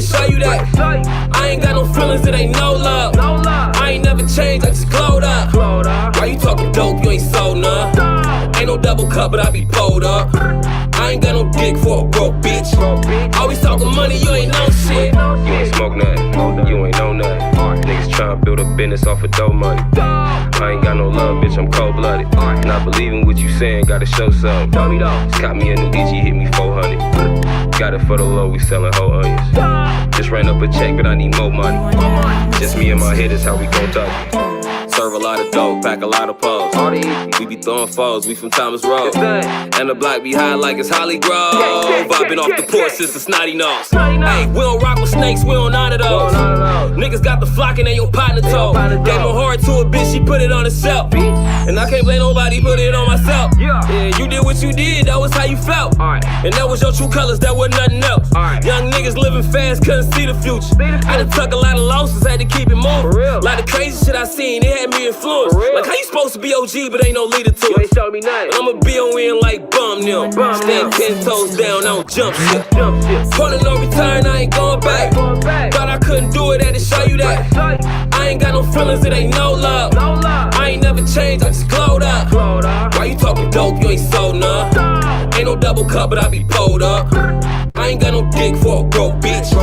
show you that. I ain't got no feelings, it ain't no love. I ain't never changed, I just glowed up. Why you talking dope, you ain't sold none. Ain't no double cup, but I be pulled up. I ain't got no dick for a broke bitch. Always talking money, you ain't no shit. You ain't smoke nothing, you ain't know nothing. Niggas tryna build a business off of dough money. I ain't got no love, bitch, I'm cold-blooded. Not believing what you saying, gotta show something. Just caught me a new DG, hit me 400. Got it for the low, we sellin' whole onions. Just ran up a check, but I need more money. Just me and my hitters, how we gon' duck it. Serve a lot of dope, pack a lot of poles. We be throwing foes, we from Thomas Road. And the block be high like it's Holly Grove. I've been off the porch since the snotty nose. Hey, we don't rock with snakes, we don't honor those. Niggas got the flock and they your partner told. Gave my heart to a bitch, she put it on herself. And I can't blame nobody, put it on myself. Yeah, you did what you did, that was how you felt. And that was your true colors, that was nothing else. Young niggas living fast, couldn't see the future. I done took a lot of losses, had to keep it moving. Like the crazy shit I seen, it had me influenced. Like how you supposed to be OG, but ain't no leader to it. I'ma be on in like bum them. Stand 10 toes down, I don't jump shit. Point of no return, I ain't going back. Thought I couldn't do it, had to show you that. I ain't got no feelings, it ain't no love. I ain't never changed, I just glowed up. Why you talking dope, you ain't sold none. Ain't no double cup, but I be pulled up. I ain't got no dick for a broke bitch.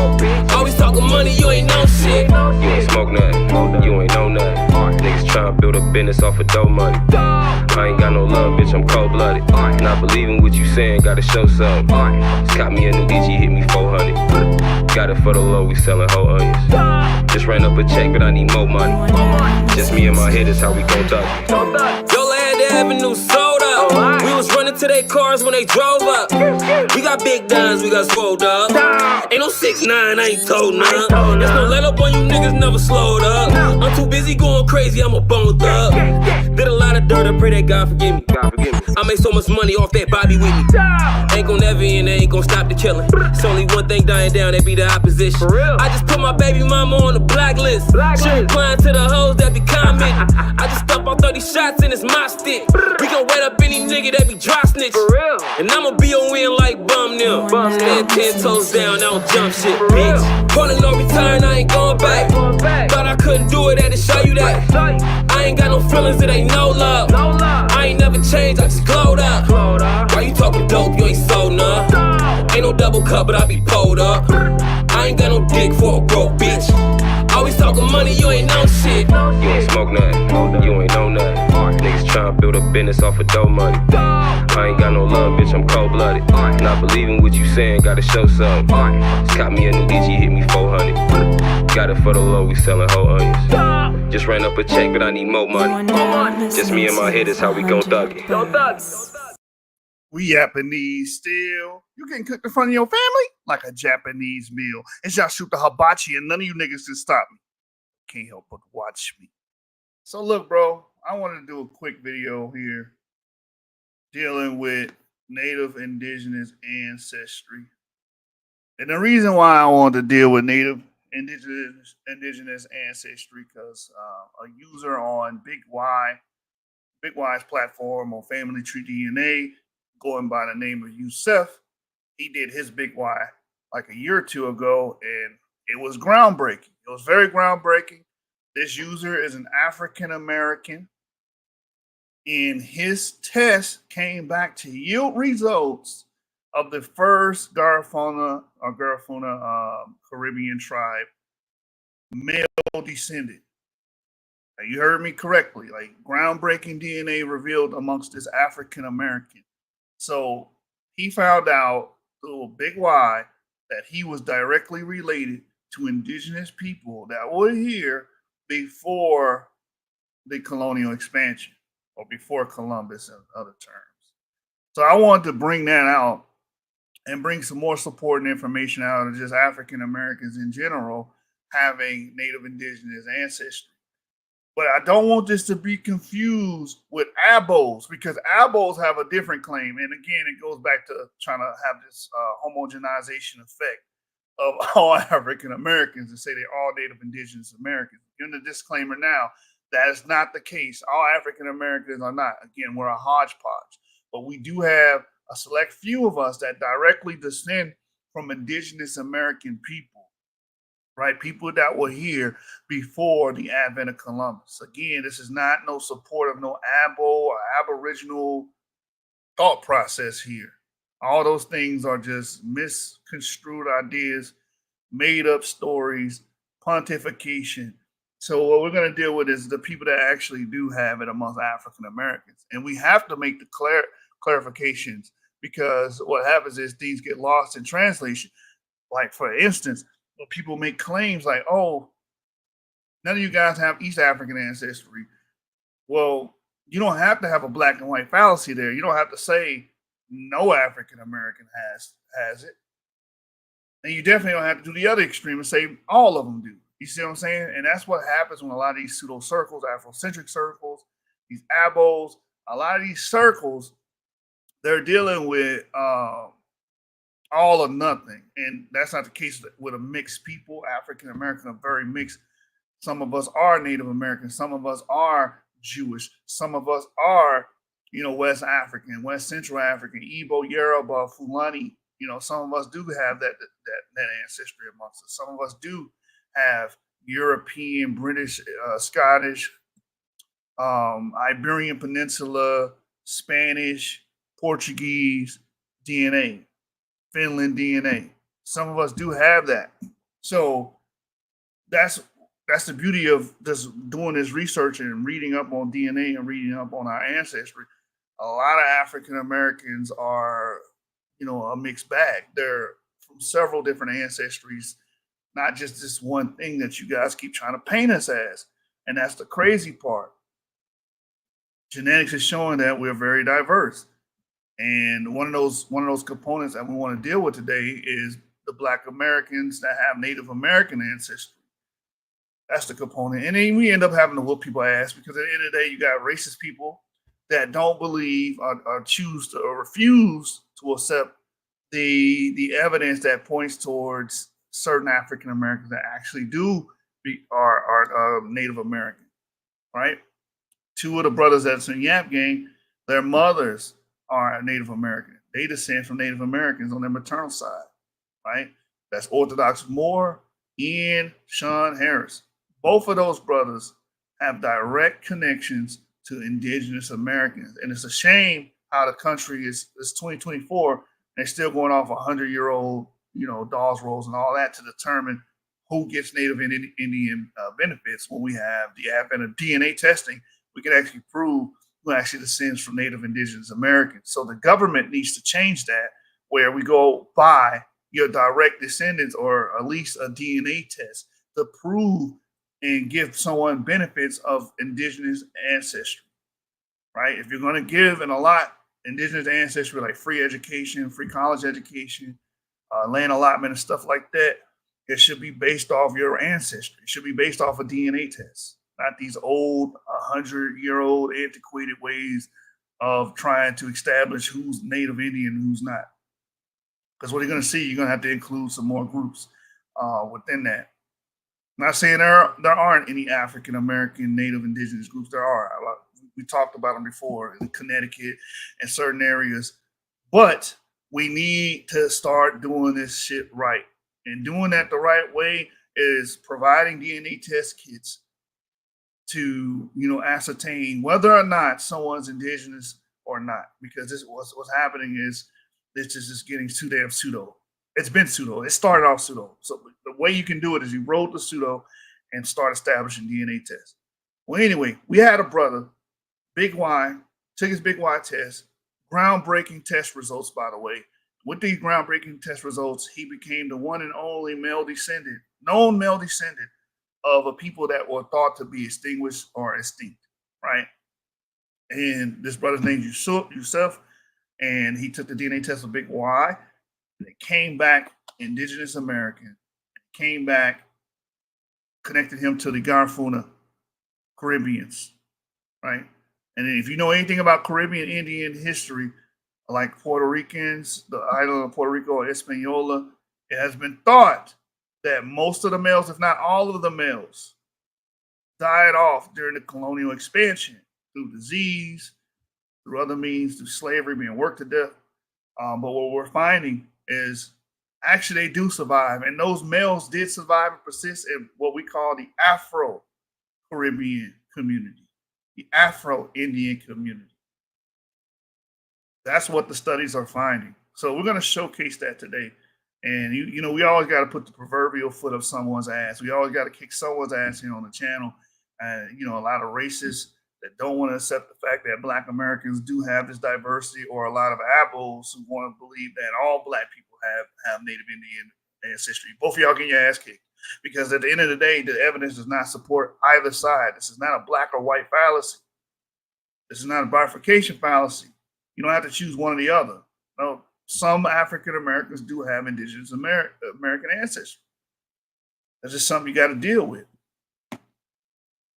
Always talking money, you ain't no shit. You ain't smoke nothing, you ain't know nothing. Niggas tryna build a business off of dough money. I ain't got no love, bitch, I'm cold-blooded. Not believing what you saying, gotta show something. Just caught me a new DG, hit me 400. Got it for the low, we sellin' whole onions. Just ran up a check, but I need more money. Just me and my hitters, how we gon' duck it. Yo, had the avenue sold up. We was running to their cars when they drove up. We got big dimes, we got swole up. Ain't no 6'9", I ain't told none. There's no let up on you niggas, never slowed up. I'm too busy going crazy, I'm a boned up. Did a lot of dirt, I pray that God forgive me. I made so much money off that Bobby with me. Ain't gon' never end, they ain't gon' stop the killing. It's only one thing dying down, that be the opposition. I just put my baby mama on the blacklist. She replying to the hoes that be commenting. I just stuff on 30 shots and it's my stick. We gon' wet up any nigga that be dry snitch. And I'ma be on win like bum them. Stand 10 toes down, I don't jump shit, bitch. Point of no return, I ain't going back. Thought I couldn't do it, had to show you that. I ain't got no feelings, it ain't no love. I ain't never changed, I just glowed up. Why you talking dope, you ain't sold none. Ain't no double cup, but I be pulled up. I ain't got no dick for a broke bitch. Always talking money, you ain't no shit. You ain't smoke nothing, you ain't know nothing. Niggas tryna build a business off of dough money. I ain't got no love, bitch, I'm cold-blooded. Not believing what you saying, gotta show something. Just caught me a new DG, hit me 400. Got it for the low, we sellin' whole onions. Just ran up a check, but I need more money. Just me and my hitters, how we gon' thug it. We Japanese still. You can cook in front of your family like a Japanese meal. It's y'all shoot the hibachi and none of you niggas can stop me. Can't help but watch me. So look, bro, I want to do a quick video here dealing with Native Indigenous ancestry. And the reason why I want to deal with Native Indigenous ancestry because a user on Big Y's platform on Family Tree DNA, going by the name of Yusef, he did his Big Y like a year or two ago, and it was groundbreaking. It was very groundbreaking. This user is an African American, and his test came back to yield results of the first Garifuna Caribbean tribe male descendant. Now, you heard me correctly. Like groundbreaking DNA revealed amongst this African American. So he found out through Big Y that he was directly related to indigenous people that were here before the colonial expansion or before Columbus in other terms. So I wanted to bring that out and bring some more support and information out of just African Americans in general having Native Indigenous ancestry. But I don't want this to be confused with ABOs because ABOs have a different claim. And again, it goes back to trying to have this homogenization effect of all African Americans and say they're all Native Indigenous Americans. Giving the disclaimer now, that is not the case. All African Americans are not. Again, we're a hodgepodge. But we do have a select few of us that directly descend from Indigenous American people. right? People that were here before the advent of Columbus. Again, this is not no support of no abo or aboriginal thought process here. All those things are just misconstrued ideas, made up stories, pontification. So what we're going to deal with is the people that actually do have it amongst African Americans, and we have to make the clarifications, because what happens is things get lost in translation. Like, for instance, when people make claims like, "Oh, none of you guys have East African ancestry," well, you don't have to have a black and white fallacy there. You don't have to say no African American has it, and you definitely don't have to do the other extreme and say all of them do. You see what I'm saying? And that's what happens when a lot of these pseudo circles, Afrocentric circles, these abos, a lot of these circles, they're dealing with all or nothing, and that's not the case with a mixed people. African American are very mixed. Some of us are Native American. Some of us are Jewish. Some of us are, West African, West Central African, Igbo, Yoruba, Fulani. Some of us do have that ancestry amongst us. Some of us do have European, British, Scottish, Iberian Peninsula, Spanish, Portuguese DNA, Finland DNA. Some of us do have that. So that's the beauty of just doing this research and reading up on DNA and reading up on our ancestry. A lot of African Americans are, a mixed bag. They're from several different ancestries, not just this one thing that you guys keep trying to paint us as. And that's the crazy part. Genetics is showing that we're very diverse. And one of those components that we want to deal with today is the Black Americans that have Native American ancestry. That's the component. And then we end up having to whoop people's ass, because at the end of the day, you got racist people that don't believe or choose to or refuse to accept the evidence that points towards certain African Americans that actually are Native American, right? Two of the brothers that's in Yap Gang, their mothers are Native American. They descend from Native Americans on their maternal side, right? That's Orthodox Moore and Sean Harris. Both of those brothers have direct connections to indigenous Americans. And it's a shame how the country is 2024, and they're still going off 100-year-old, Dawes rolls and all that to determine who gets Native Indian benefits. When we have the advent of DNA testing, we can actually prove who actually descends from Native Indigenous Americans. So the government needs to change that, where we go by your direct descendants, or at least a DNA test to prove and give someone benefits of indigenous ancestry, right? If you're going to give and allot indigenous ancestry, like free education, free college education, land allotment and stuff like that, it should be based off your ancestry. It should be based off a DNA test, not these old 100-year-old antiquated ways of trying to establish who's Native Indian and who's not. Because what you're going to see, you're going to have to include some more groups within that. I'm not saying there aren't any African American Native Indigenous groups. There are. We talked about them before in Connecticut and certain areas. But we need to start doing this shit right. And doing that the right way is providing DNA test kits to, ascertain whether or not someone's indigenous or not. Because what's happening is this is just getting too damn pseudo. It's been pseudo. It started off pseudo. So the way you can do it is you roll the pseudo and start establishing DNA tests. Well, anyway, we had a brother, Big Y, took his Big Y test, groundbreaking test results, by the way. With these groundbreaking test results, he became the one and only known male descendant of a people that were thought to be extinguished or extinct, right? And this brother's name is Yusuf, and he took the DNA test of Big Y, and it came back indigenous American. It came back, connected him to the Garifuna Caribbeans, right? And if you know anything about Caribbean Indian history, like Puerto Ricans, the island of Puerto Rico, or Hispaniola, it has been thought that most of the males, if not all of the males, died off during the colonial expansion through disease, through other means, through slavery, being worked to death. But what we're finding is Actually, they do survive, and those males did survive and persist in what we call the Afro Caribbean community, the Afro Indian community. That's what the studies are finding. So we're going to showcase that today. And we always got to put the proverbial foot of someone's ass. We always got to kick someone's ass here on the channel. And a lot of racists that don't want to accept the fact that Black Americans do have this diversity, or a lot of abos who want to believe that all Black people have Native Indian ancestry. Both of y'all getting your ass kicked, because at the end of the day, the evidence does not support either side. This is not a black or white fallacy. This is not a bifurcation fallacy. You don't have to choose one or the other. No, some African Americans do have indigenous American ancestry. That's just something you got to deal with.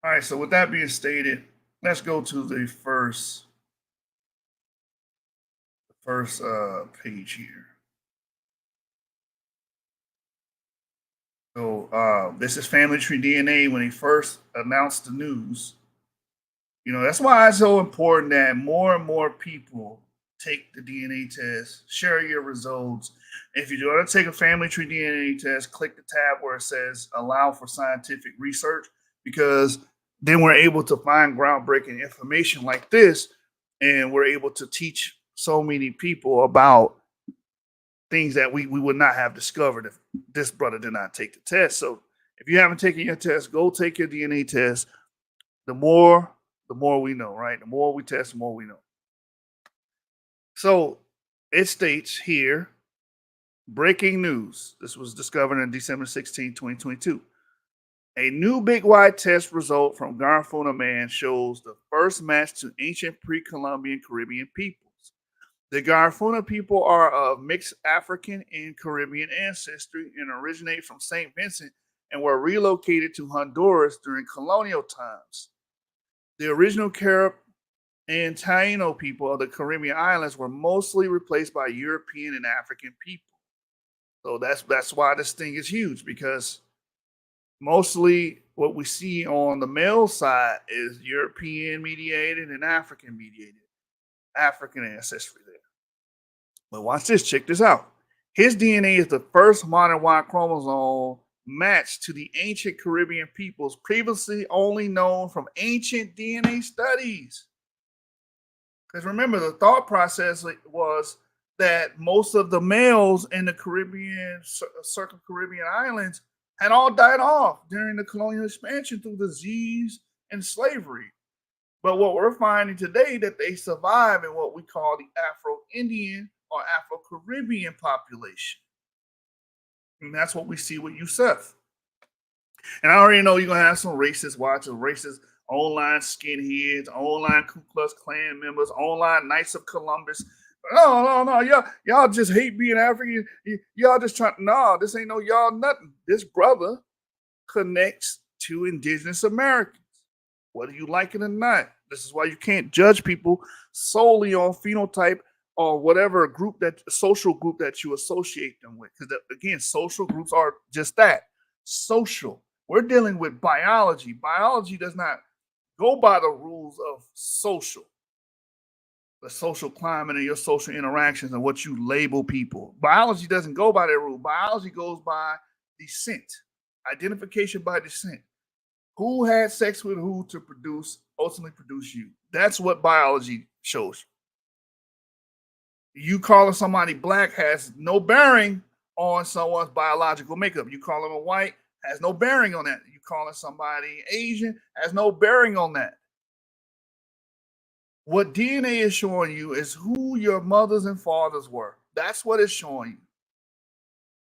All right, so with that being stated, let's go to the first page here. So this is Family Tree DNA when they first announced the news. That's why it's so important that more and more people take the DNA test, share your results. If you're going to take a Family Tree DNA test, click the tab where it says allow for scientific research, because then we're able to find groundbreaking information like this, and we're able to teach so many people about things that we would not have discovered if this brother did not take the test. So if you haven't taken your test, go take your DNA test. The more we know, right? The more we test, the more we know. So it states here, breaking news. This was discovered on December 16, 2022. A new Big Y test result from Garifuna Man shows the first match to ancient pre-Columbian Caribbean peoples. The Garifuna people are of mixed African and Caribbean ancestry and originate from St. Vincent and were relocated to Honduras during colonial times. The original Carib and Taino people of the Caribbean islands were mostly replaced by European and African people. So that's why this thing is huge, because mostly what we see on the male side is European mediated and African mediated, African ancestry there. But watch this, check this out. His DNA is the first modern Y chromosome matched to the ancient Caribbean peoples previously only known from ancient DNA studies. Because remember, the thought process was that most of the males in the Caribbean, circum-Caribbean islands had all died off during the colonial expansion through disease and slavery. But what we're finding today, that they survive in what we call the Afro-Indian or Afro-Caribbean population. And that's what we see with Yusef. And I already know you're going to have some racist watchers, racist online skinheads, online Ku Klux Klan members, online Knights of Columbus. No, y'all just hate being African. Y'all just trying. No, this ain't no y'all nothing. This brother connects to indigenous Americans, whether you like it or not. This is why you can't judge people solely on phenotype or whatever social group that you associate them with. Because again, social groups are just that, social. We're dealing with biology. Biology does not go by the rules of social. The social climate and your social interactions and what you label people. Biology doesn't go by that rule. Biology goes by descent, identification by descent. Who had sex with who to ultimately produce you? That's what biology shows you. You calling somebody black has no bearing on someone's biological makeup. You call them a white has no bearing on that. You calling somebody Asian has no bearing on that. What DNA is showing you is who your mothers and fathers were. That's what it's showing you.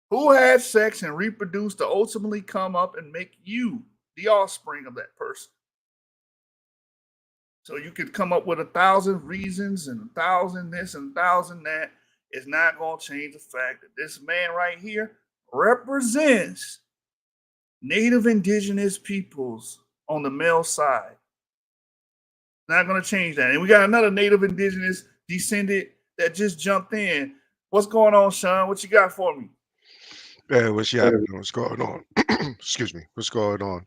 Who had sex and reproduced to ultimately come up and make you the offspring of that person. So you could come up with 1,000 reasons and 1,000 this and 1,000 that. It's not going to change the fact that this man right here represents Native indigenous peoples on the male side. Not going to change that. And we got another Native indigenous descendant that just jumped in. What's going on, Sean? What you got for me? What's happening? What's going on? Excuse me. What's going on?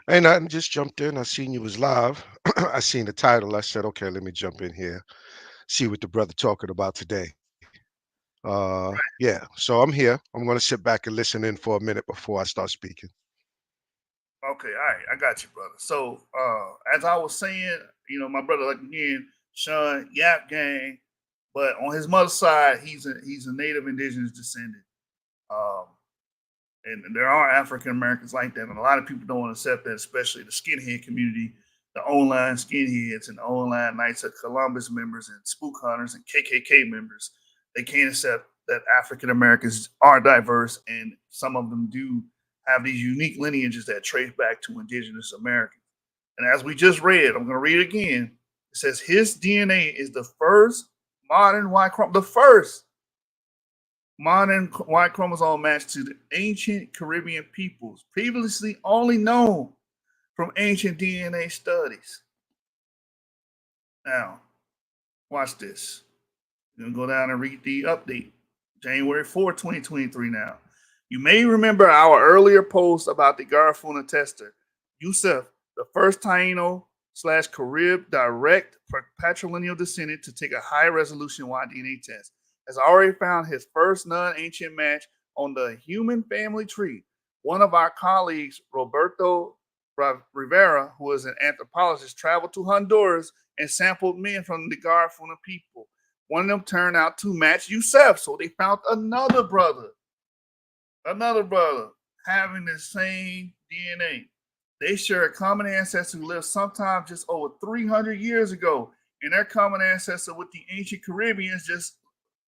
Ain't nothing. Just jumped in. I seen you was live. I seen the title. I said, okay, let me jump in here, see what the brother talking about today. Yeah, so I'm here. I'm gonna sit back and listen in for a minute before I start speaking. Okay, all right, I got you, brother. So, as I was saying, my brother, like again, Sean Yap Gang, but on his mother's side, he's a native indigenous descendant. Um, and there are African Americans like that, and a lot of people don't want to accept that, especially the skinhead community, the online skinheads and the online Knights of Columbus members and spook hunters and KKK members. They can't accept that African Americans are diverse, and some of them do have these unique lineages that trace back to indigenous Americans. And as we just read, I'm going to read it again. It says his DNA is the first modern Y chromosome, the first modern Y chromosome match to the ancient Caribbean peoples, previously only known from ancient DNA studies. Now, watch this. I'm going to go down and read the update. January 4, 2023 now. You may remember our earlier post about the Garifuna tester, Yusuf, the first Taino / Carib direct patrilineal descendant to take a high resolution Y-DNA test, has already found his first non-ancient match on the human family tree. One of our colleagues, Roberto Rivera, who is an anthropologist, traveled to Honduras and sampled men from the Garifuna people. One of them turned out to match Yusuf, so they found another brother having the same DNA. They share a common ancestor who lived sometime just over 300 years ago, and their common ancestor with the ancient Caribbeans just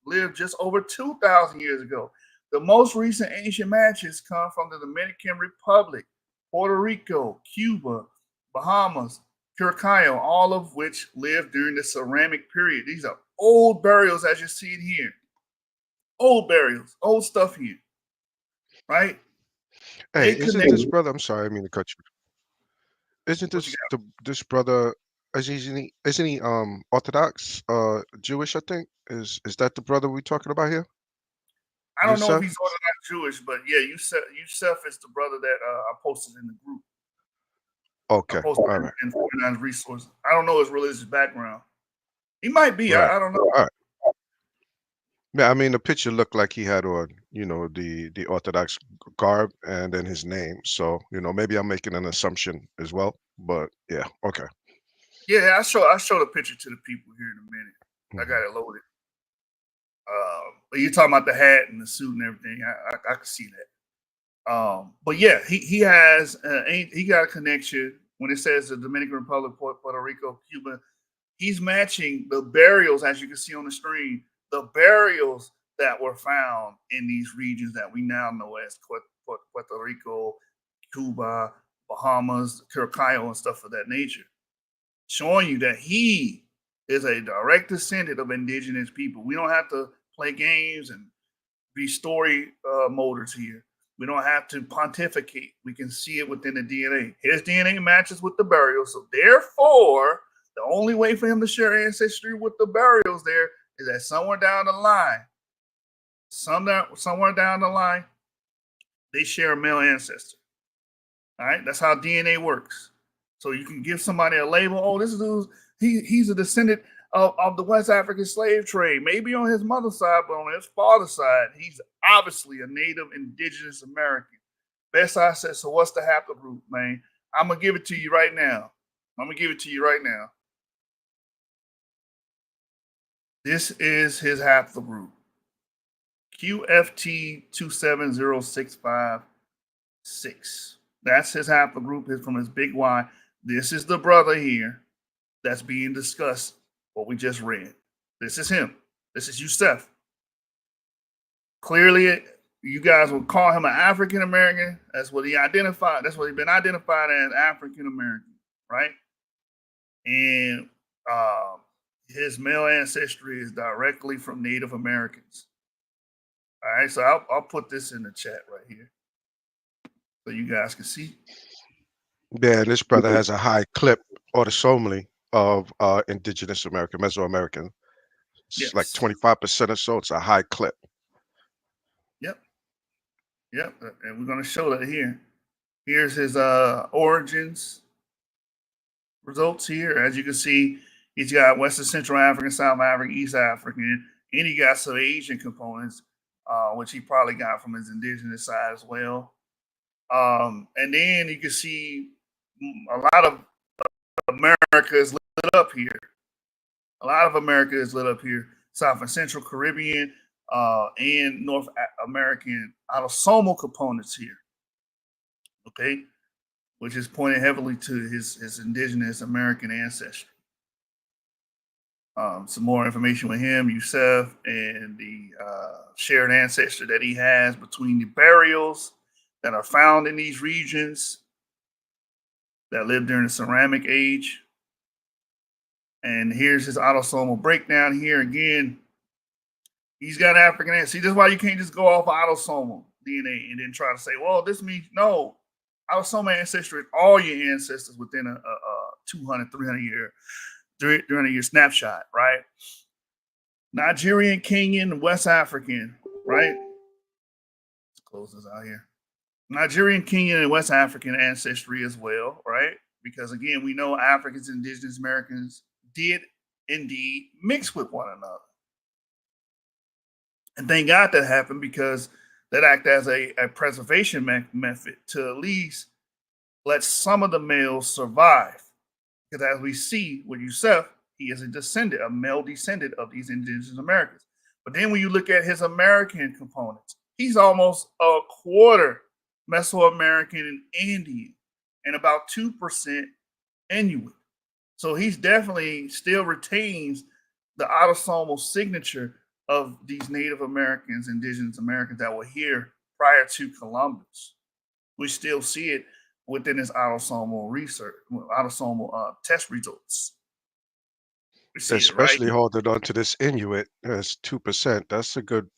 lived just over 2,000 years ago. The most recent ancient matches come from the Dominican Republic, Puerto Rico, Cuba, Bahamas, Curacao, all of which lived during the ceramic period. These are old burials, as you see it here. Old burials, old stuff here, right? Hey, isn't this brother? I'm sorry, I mean to cut you. Isn't this brother? Isn't he Orthodox Jewish? I think is that the brother we're talking about here? I don't know if Yusuf? he's Orthodox Jewish, but yeah, Yusuf is the brother that I posted in the group. I Okay, posted all right, in 49's resources. I don't know his religious background. He might be. right, I don't know. all right. Yeah, I mean the picture looked like he had on, the Orthodox garb and then his name. So, maybe I'm making an assumption as well. But yeah, okay. Yeah, I show the picture to the people here in a minute. I Mhm. got it loaded. But you're talking about the hat and the suit and everything. I can see that. But yeah, he has he got a connection when it says the Dominican Republic, Puerto Rico, Cuba. He's matching the burials, as you can see on the screen, the burials that were found in these regions that we now know as Puerto Rico, Cuba, Bahamas, Curacao, and stuff of that nature, showing you that he is a direct descendant of indigenous people. We don't have to play games and be story motors here. We don't have to pontificate. We can see it within the DNA. His DNA matches with the burials. So therefore, the only way for him to share ancestry with the burials there is that somewhere down the line, they share a male ancestor. All right, that's how DNA works. So you can give somebody a label. Oh, this is he's a descendant of the West African slave trade. Maybe on his mother's side, but on his father's side, he's obviously a native indigenous American. Best I said. So what's the haplogroup, man? I'm gonna give it to you right now. This is his haplogroup. QFT 270656. That's his haplogroup from his big Y. This is the brother here that's being discussed, what we just read. This is him. This is Yusuf. Clearly, you guys would call him an African American. That's what he identified. That's what he's been identified as, African American, right? And his male ancestry is directly from Native Americans. All right, so I'll put this in the chat right here so you guys can see. Yeah, this brother has a high clip autosomally of indigenous American, Mesoamerican. It's like Yes. 25% or so. It's a high clip. Yep. And we're going to show that here. Here's his origins results here. As you can see, he's got Western Central African, South African, East African. And he got some Asian components, which he probably got from his indigenous side as well. And then you can see a lot of America is lit up here. A lot of America is lit up here. South and Central Caribbean and North American autosomal components here. Okay, which is pointing heavily to his indigenous American ancestry. Some more information with him, Yusef, and the shared ancestry that he has between the burials that are found in these regions that lived during the ceramic age. And here's his autosomal breakdown here again. He's got African ancestry. See, this is why you can't just go off autosomal DNA and then try to say, well, this means no. Autosomal ancestry is all your ancestors within a 200, 300 year snapshot, right? Nigerian, Kenyan, and West African, right? Let's close this out here. Nigerian, Kenyan, and West African ancestry as well, right? Because again, we know Africans and indigenous Americans did indeed mix with one another. And thank God that happened, because that acted as a preservation method to at least let some of the males survive. Because as we see with Yusef, he is a male descendant of these indigenous Americans. But then when you look at his American components, he's almost a quarter Mesoamerican and Indian, and about 2% Inuit. So he's definitely still retains the autosomal signature of these Native Americans, indigenous Americans that were here prior to Columbus. We still see it within his autosomal research, autosomal test results. Especially holding on to this Inuit as 2%. That's a good,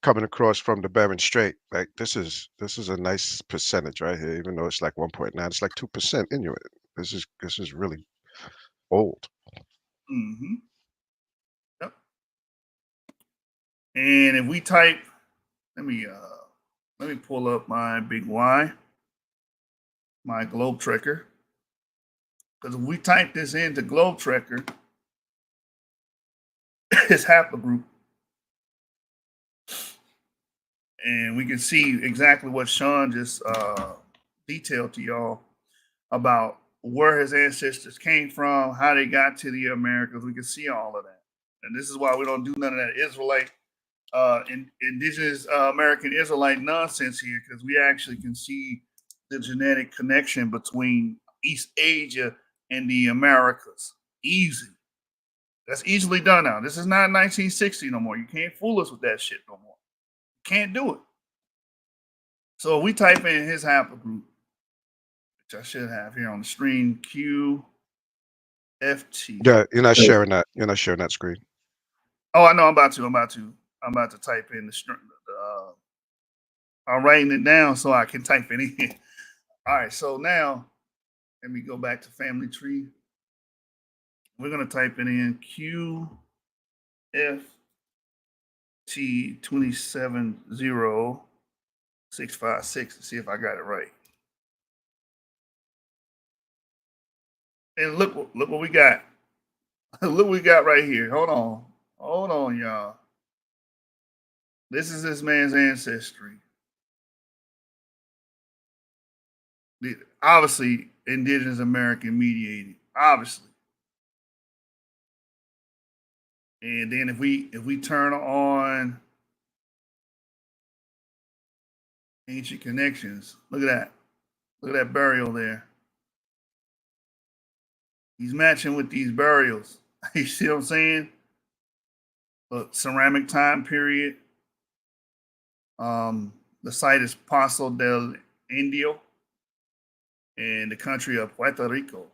coming across from the Bering Strait. Like this is a nice percentage right here, even though it's like 1.9. It's like 2% Inuit. This is really old. Mm-hmm. Yep. And if we type, let me pull up my big Y, my globe tracker. Because if we type this into globe tracker, his haplogroup, and we can see exactly what Sean just detailed to y'all about where his ancestors came from, how they got to the Americas. We can see all of that. And this is why we don't do none of that Israelite, indigenous American Israelite nonsense here, because we actually can see the genetic connection between East Asia and the Americas. Easy. That's easily done now. This is not 1960 no more. You can't fool us with that shit no more. You can't do it. So we type in his haplogroup, which I should have here on the screen, QFT. Yeah, you're not sharing that. You're not sharing that screen. Oh, I know. I'm about to type in I'm writing it down so I can type it in. All right. So now let me go back to family tree. We're going to type it in QFT270656 to see if I got it right. And look what we got. Look what we got right here. Hold on, y'all. This is this man's ancestry. Obviously, indigenous American mediated, obviously. And then if we turn on ancient connections, look at that. Look at that burial there. He's matching with these burials. You see what I'm saying? Look, ceramic time period. The site is Paso del Indio in the country of Puerto Rico.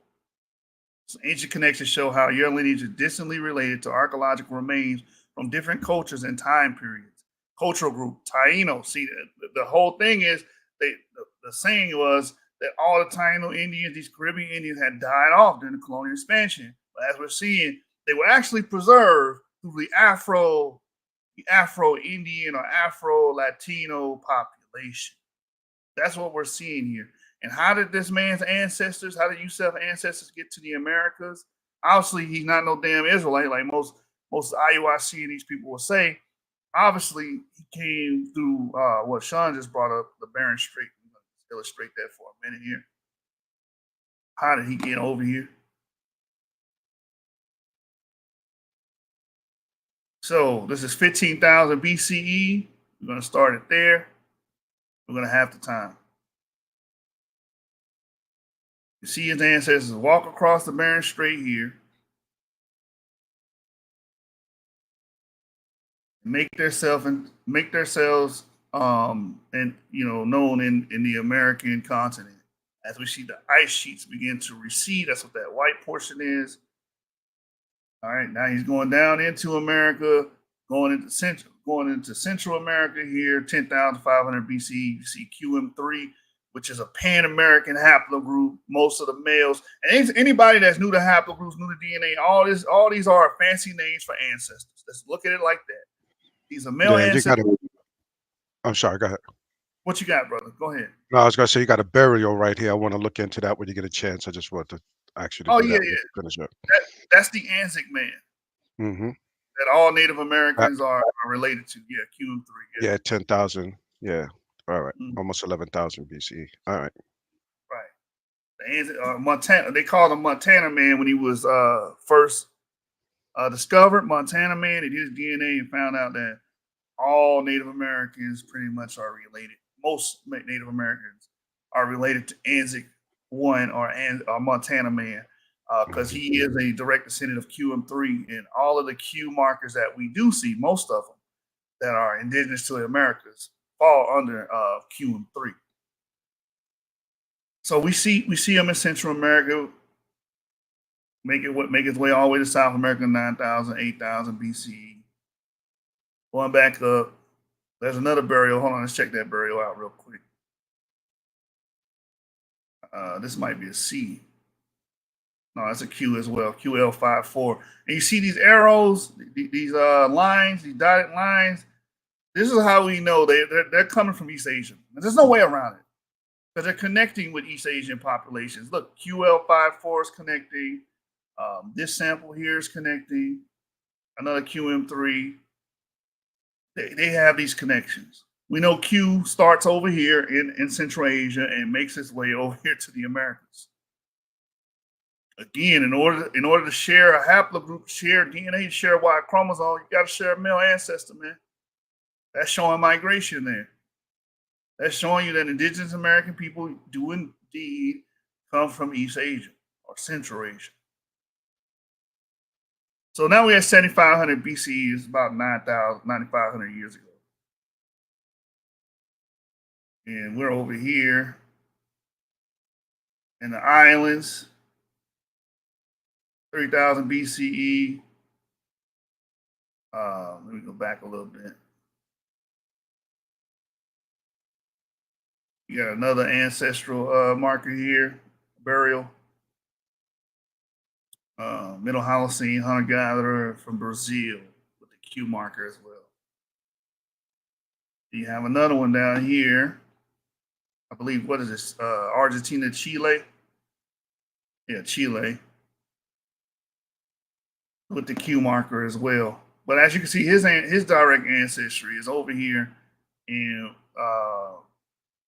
So ancient connections show how your lineage is distantly related to archaeological remains from different cultures and time periods. Cultural group, Taino. See, the whole thing is, the saying was that all the Taino Indians, these Caribbean Indians, had died off during the colonial expansion. But as we're seeing, they were actually preserved through the Afro-Indian or Afro-Latino population. That's what we're seeing here. And how did this man's ancestors, how did Yusef's ancestors get to the Americas? Obviously, he's not no damn Israelite like most most of the IUIC and these people will say, obviously he came through what Sean just brought up, the Bering Strait. Let's illustrate that for a minute here. How did he get over here? So this is 15,000 BCE. We're going to start it there. We're going to have the time. You see his ancestors walk across the Bering Strait here, make themselves known in the American continent. As we see the ice sheets begin to recede, that's what that white portion is. All right, now he's going down into America, going into Central America here, 10,500 BCE. You see QM3, which is a Pan-American haplogroup. Most of the males, and anybody that's new to haplogroups, new to DNA, all these are fancy names for ancestors. Let's look at it like that. These are male ancestors. I'm sorry, go ahead. What you got, brother? Go ahead. No, I was gonna say you got a burial right here. I want to look into that when you get a chance. I just want to ask you to do that. Finish up. That's the Anzac man. Mm-hmm. That all Native Americans are related to. Yeah, QM3. Yeah, 10,000. Yeah. All right. Almost 11,000 BCE. All right. Right. The Anzac, Montana. They called him Montana man when he was first discovered. Montana man. They did his DNA and found out that all Native Americans pretty much are related. Most Native Americans are related to Anzac one or Montana man, because he is a direct descendant of QM3, and all of the Q markers that we do see, most of them that are indigenous to the Americas, fall under QM3. So we see him in Central America, make its way all the way to South America, 9,000, 8,000 BCE. Going back up, there's another burial. Hold on, let's check that burial out real quick. This might be a C. No, that's a Q as well, QL54. And you see these arrows, these lines, these dotted lines. This is how we know they're coming from East Asia. There's no way around it, because they're connecting with East Asian populations. Look, QL54 is connecting. This sample here is connecting. Another QM3. They have these connections. We know Q starts over here in Central Asia and makes its way over here to the Americas. Again, in order to share a haplogroup, share DNA, share Y chromosome, you got to share a male ancestor, man. That's showing migration there. That's showing you that indigenous American people do indeed come from East Asia or Central Asia. So now we're at 7,500 BCE. It's about 9,500 years ago. And we're over here in the islands, 3,000 BCE. Let me go back a little bit. You got another ancestral marker here, burial. Middle Holocene hunter-gatherer from Brazil with the Q marker as well. You have another one down here. I believe, what is this? Argentina, Chile. Yeah, Chile. With the Q marker as well. But as you can see, his direct ancestry is over here in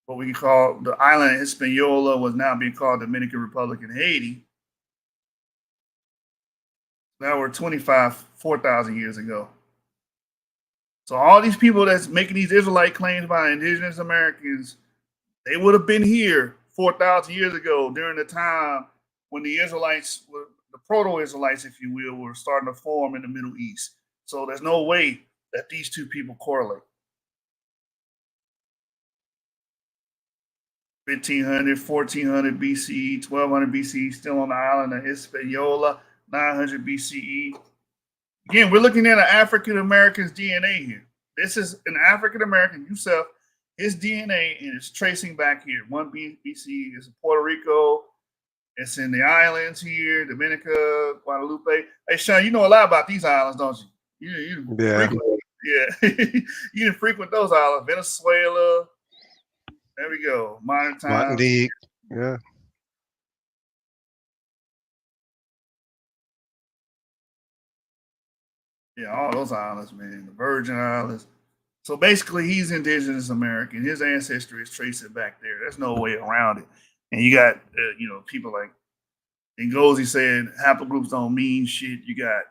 what we call the island of Hispaniola, was now being called Dominican Republic in Haiti. Now we're 4,000 years ago. So all these people that's making these Israelite claims about indigenous Americans, they would have been here 4,000 years ago during the time when the Israelites, the proto-Israelites, if you will, were starting to form in the Middle East. So there's no way that these two people correlate. 1,500, 1,400 BCE, 1,200 BCE, still on the island of Hispaniola. 900 BCE. Again, we're looking at an African American's DNA here. This is an African American, Yusuf, his DNA, and it's tracing back here. 1 BCE is in Puerto Rico. It's in the islands here, Dominica, Guadalupe. Hey, Sean, you know a lot about these islands, don't you? You yeah. You didn't frequent those islands. Venezuela. There we go. Modern times. Yeah. Yeah, all those islands, man. The Virgin Islands. So basically, he's indigenous American. His ancestry is tracing back there. There's no way around it. And you got, people like Ngozi saying haplogroups don't mean shit. You got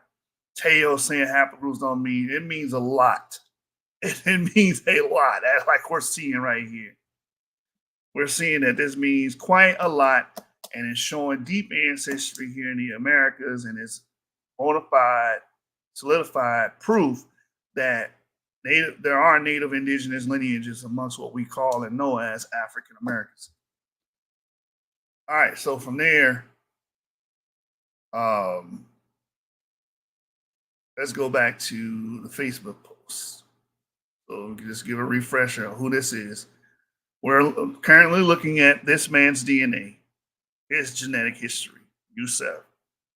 Teo saying haplogroups don't mean. It means a lot. It means a lot. That's like we're seeing right here. We're seeing that this means quite a lot, and it's showing deep ancestry here in the Americas, and it's bona fide, solidified proof that there are native indigenous lineages amongst what we call and know as African Americans. All right, so from there, let's go back to the Facebook post. So we can just give a refresher on who this is. We're currently looking at this man's DNA, his genetic history. Yusef,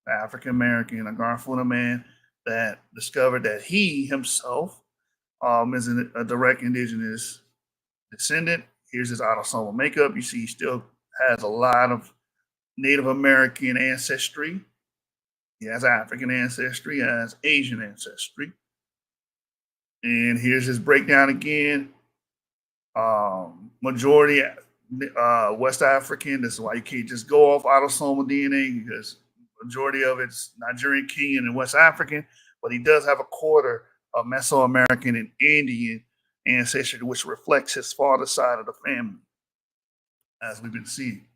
African American, a Garifuna man that discovered that he himself is a direct indigenous descendant. Here's his autosomal makeup. You see, he still has a lot of Native American ancestry. He has African ancestry, he has Asian ancestry. And here's his breakdown again. Majority West African. This is why you can't just go off autosomal DNA, because majority of it's Nigerian, Kenyan, and West African. But he does have a quarter of Mesoamerican and Indian ancestry, which reflects his father's side of the family, as we've been seeing.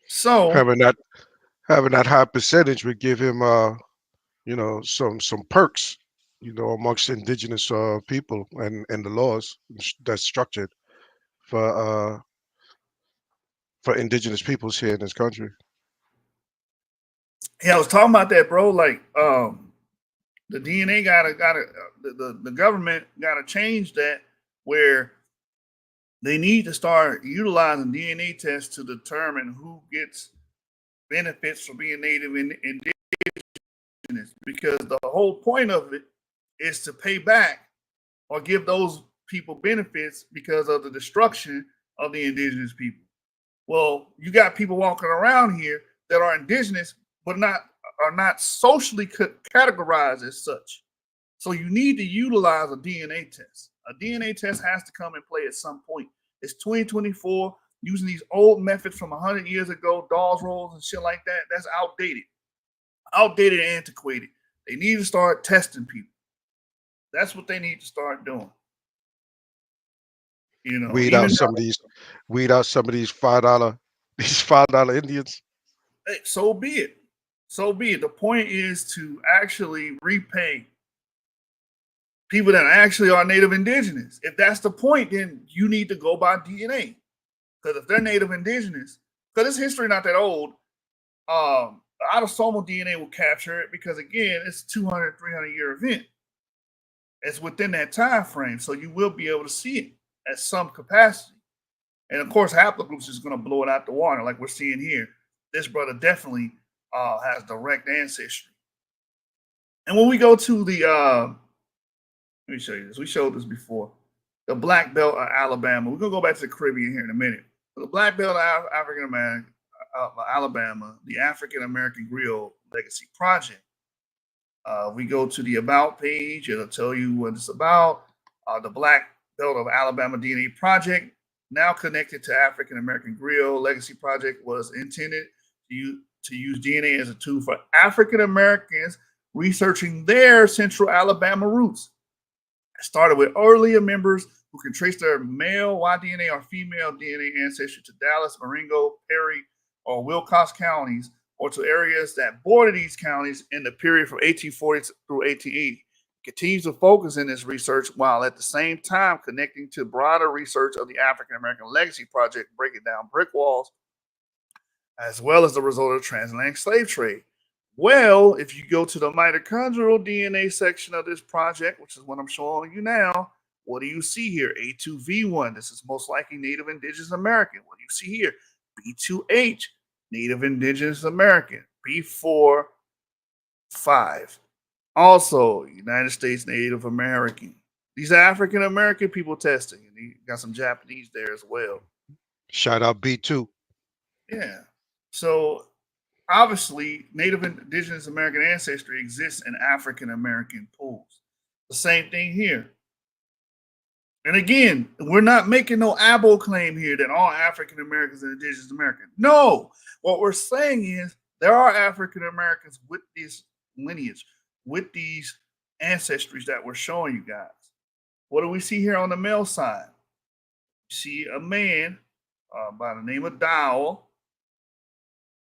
So having that high percentage would give him some perks, amongst indigenous people and the laws that's structured for indigenous peoples here in this country. Yeah, I was talking about that, bro. Like, the DNA the government gotta change that, where they need to start utilizing DNA tests to determine who gets benefits for being native and indigenous, because the whole point of it is to pay back or give those people benefits because of the destruction of the indigenous people. Well, you got people walking around here that are indigenous but are not socially categorized as such. So you need to utilize a DNA test. A DNA test has to come and play at some point. It's 2024. Using these old methods from 100 years ago, Dawes rolls and shit like that, that's outdated and antiquated. They need to start testing people. That's what they need to start doing. Weed out some of these $5 Indians. Hey, so be it. So be it. The point is to actually repay people that actually are native indigenous. If that's the point, then you need to go by DNA. Because if they're native indigenous, because this history not that old, autosomal DNA will capture it, because again, it's a 200, 300-year event. It's within that time frame, so you will be able to see it at some capacity. And of course, haplogroups is going to blow it out the water, like we're seeing here. This brother definitely has direct ancestry. And when we go to the, let me show you this. We showed this before. The Black Belt of Alabama. We're going to go back to the Caribbean here in a minute. The Black Belt of African American, Alabama, the African American Griot Legacy Project. We go to the About page. It'll tell you what it's about. The Black Belt of Alabama DNA Project, now connected to African American Griot Legacy Project, was intended to use DNA as a tool for African Americans researching their Central Alabama roots. It started with earlier members who can trace their male Y-DNA or female DNA ancestry to Dallas, Marengo, Perry, or Wilcox counties, or to areas that border these counties in the period from 1840 through 1880. Continues to focus in this research while at the same time connecting to broader research of the African American Legacy Project, breaking down brick walls, as well as the result of the transatlantic slave trade. Well, if you go to the mitochondrial DNA section of this project, which is what I'm showing you now, what do you see here? A2V1, this is most likely Native Indigenous American. What do you see here? B2H, Native Indigenous American. B4, 5. Also, United States Native American. These are African American people testing, and you got some Japanese there as well. Shout out B2. Yeah. So obviously, Native Indigenous American ancestry exists in African American pools. The same thing here. And again, we're not making no abo claim here that all African Americans are Indigenous American. No, what we're saying is there are African Americans with this lineage, with these ancestries that we're showing you guys. What do we see here on the male side? We see a man by the name of Dowell,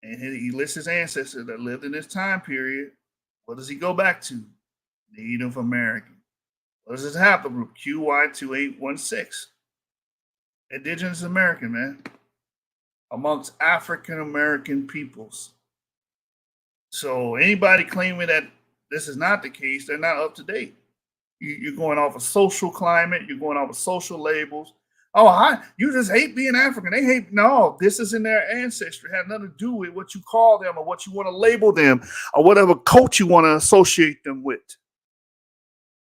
and he lists his ancestors that lived in this time period. What does he go back to? Native American. What is his haplogroup? QY2816. Indigenous American, man. Amongst African American peoples. So anybody claiming that this is not the case, they're not up to date. You're going off of social climate. You're going off of social labels. Oh, you just hate being African. They hate. No, this is in their ancestry. It has nothing to do with what you call them or what you want to label them or whatever culture you want to associate them with.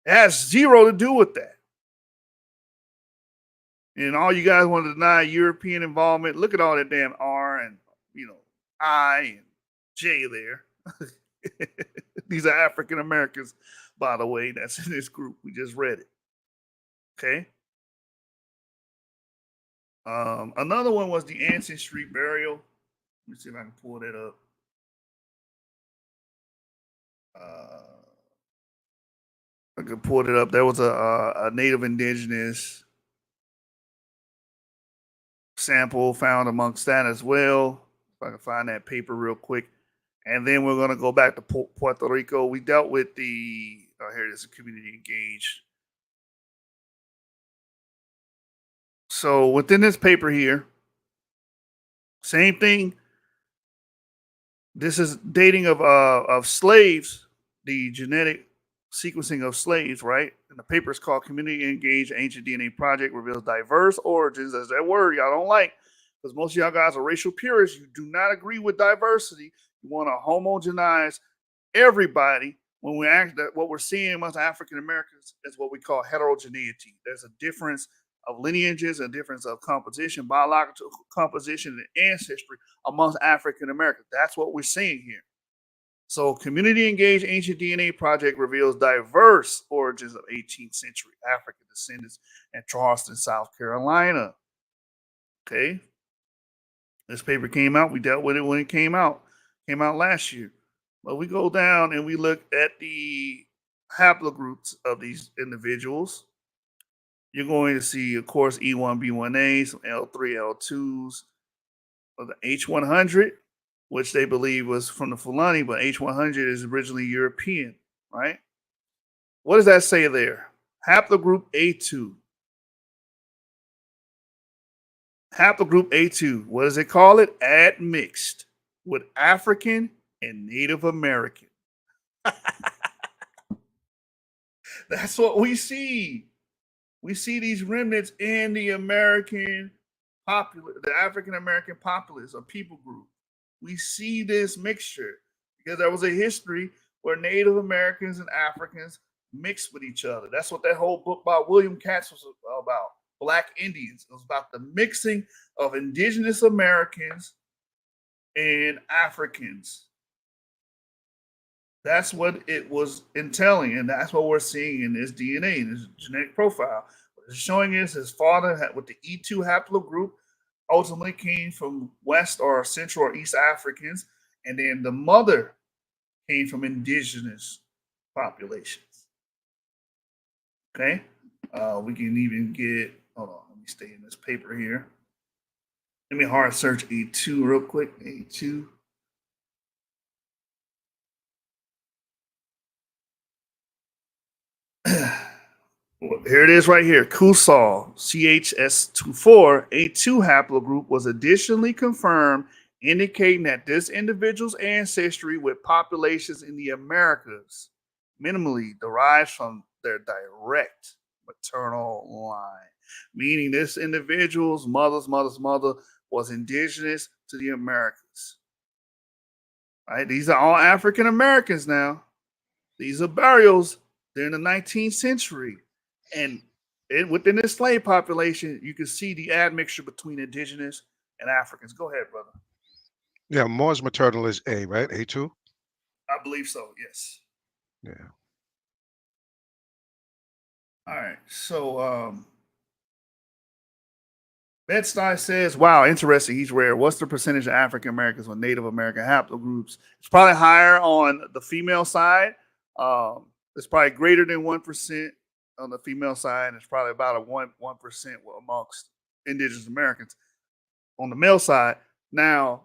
It has zero to do with that. And all you guys want to deny European involvement. Look at all that damn R and I and J there. These are African Americans, by the way. That's in this group. We just read it. Okay. Another one was the Ancestry burial. Let me see if I can pull that up. I can pull it up. There was a Native Indigenous sample found amongst that as well. If I can find that paper real quick. And then we're going to go back to Puerto Rico. We dealt with here it is, community engaged. So within this paper here, same thing. This is dating of slaves, the genetic sequencing of slaves, right? And the paper is called Community Engaged Ancient DNA Project Reveals Diverse Origins. That's that word y'all don't like, because most of y'all guys are racial purists. You do not agree with diversity. You want to homogenize everybody. When we act that what we're seeing amongst African Americans is what we call heterogeneity. There's a difference of lineages, a difference of composition, biological composition, and ancestry amongst African Americans. That's what we're seeing here. So, Community Engaged Ancient DNA Project reveals diverse origins of 18th century African descendants in Charleston, South Carolina. Okay. This paper came out. We dealt with it when it came out. Came out last year. But we go down and we look at the haplogroups of these individuals. You're going to see, of course, E1B1A, some L3, L2s, of the H100, which they believe was from the Fulani, but H100 is originally European, right? What does that say there? Haplogroup A2. Haplogroup A2, what does it call it? Admixed with African and Native American. That's what we see. We see these remnants in the American populace, the African American populace or people group. We see this mixture because there was a history where Native Americans and Africans mixed with each other. That's what that whole book by William Katz was about. Black Indians. It was about the mixing of indigenous Americans and Africans. That's what it was entailing, and that's what we're seeing in this DNA, in this genetic profile. What it's showing is his father with the E2 haplogroup ultimately came from West or Central or East Africans, and then the mother came from indigenous populations. Okay, we can even get, hold on, let me stay in this paper here. Let me hard search A2 real quick, A2. Here it is right here. Kusal, CHS24, A2 haplogroup was additionally confirmed, indicating that this individual's ancestry with populations in the Americas minimally derives from their direct maternal line, meaning this individual's mother's mother was indigenous to the Americas. All right, these are all African Americans now. These are burials during the 19th century. And within this slave population, you can see the admixture between indigenous and Africans. Go ahead, brother. Yeah, Mars maternal is A, right? A2? I believe so, yes. Yeah. All right. So Bed-Stuy says, wow, interesting. He's rare. What's the percentage of African Americans with Native American haplogroups? It's probably higher on the female side. It's probably greater than 1% on the female side. It's probably about a 1% amongst Indigenous Americans. On the male side, now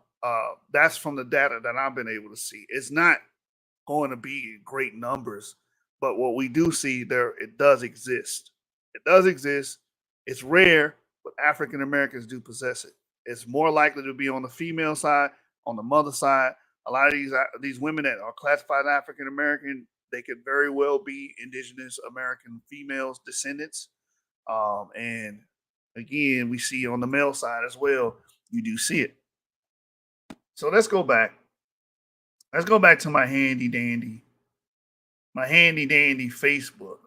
that's from the data that I've been able to see. It's not going to be in great numbers, but what we do see there, it does exist. It does exist. It's rare, but African Americans do possess it. It's more likely to be on the female side, on the mother side. A lot of these women that are classified African American, they could very well be Indigenous American females descendants. And again, we see on the male side as well. You do see it. So let's go back. Let's go back to my handy dandy Facebook.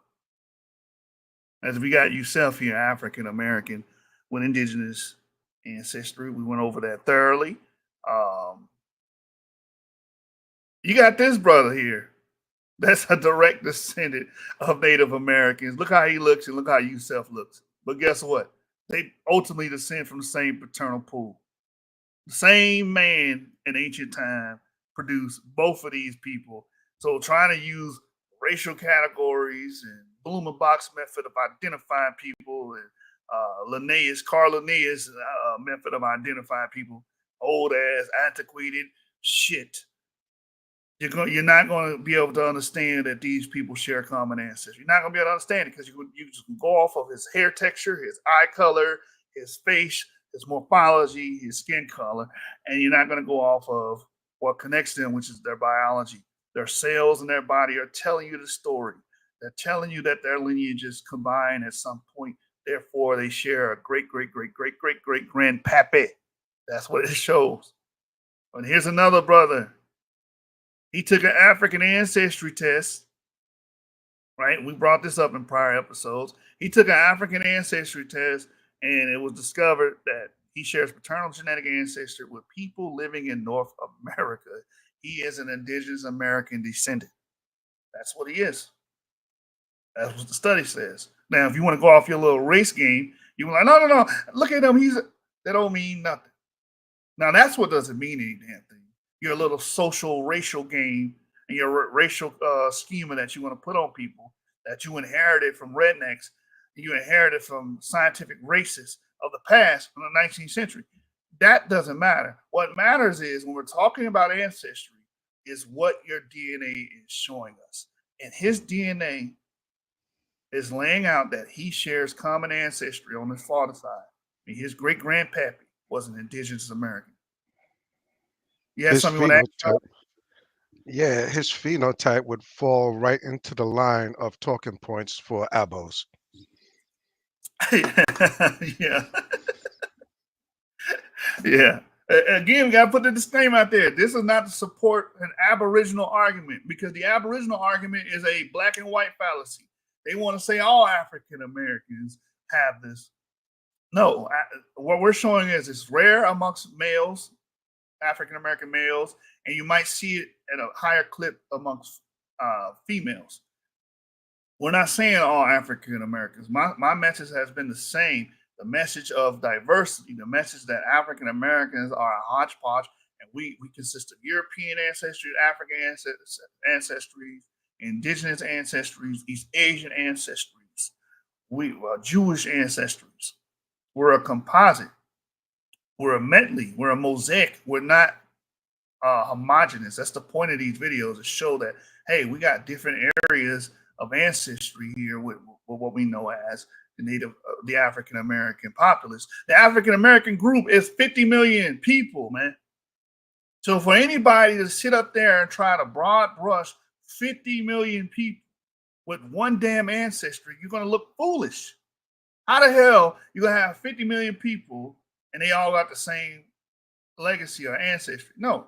As we got yourself here, African American with indigenous ancestry. We went over that thoroughly. You got this brother here. That's a direct descendant of Native Americans. Look how he looks and look how Yusef looks. But guess what? They ultimately descend from the same paternal pool. The same man in ancient time produced both of these people. So trying to use racial categories and Blumenbach's method of identifying people and Carl Linnaeus method of identifying people, old ass, antiquated shit. You're not going to be able to understand that these people share common ancestry. You're not going to be able to understand it because you just go off of his hair texture, his eye color, his face, his morphology, his skin color, and you're not going to go off of what connects them, which is their biology. Their cells in their body are telling you the story. They're telling you that their lineages combine at some point. Therefore, they share a great, great, great, great, great, great grandpappy. That's what it shows. But here's another brother. He took an African ancestry test, right? We brought this up in prior episodes. He took an African ancestry test, and it was discovered that he shares paternal genetic ancestry with people living in North America. He is an indigenous American descendant. That's what he is. That's what the study says. Now, if you want to go off your little race game, you're like, no. Look at him. That don't mean nothing. Now, that's what doesn't mean any damn thing. Your little social racial game and your racial schema that you want to put on people that you inherited from rednecks and you inherited from scientific racists of the past from the 19th century. That doesn't matter. What matters is when we're talking about ancestry is what your DNA is showing us. And his DNA is laying out that he shares common ancestry on his father's side. And his great grandpappy was an indigenous American. You have something you want to add? Yeah, his phenotype would fall right into the line of talking points for abos. Yeah. Yeah. Again, we got to put the disclaimer out there. This is not to support an Aboriginal argument because the Aboriginal argument is a black and white fallacy. They want to say all African Americans have this. No, what we're showing is it's rare amongst males, African American males, and you might see it at a higher clip amongst females. We're not saying all African Americans. My message has been the same. The message of diversity, the message that African Americans are a hodgepodge, and we consist of European ancestry, African ancestries, indigenous ancestries, East Asian ancestries, Jewish ancestries. We're a composite. We're a medley. We're a mosaic. We're not homogenous. That's the point of these videos, to show that, hey, we got different areas of ancestry here with what we know as the African American populace. The African American group is 50 million people, man. So for anybody to sit up there and try to broad brush 50 million people with one damn ancestry, you're going to look foolish. How the hell you going to have 50 million people and they all got the same legacy or ancestry? No.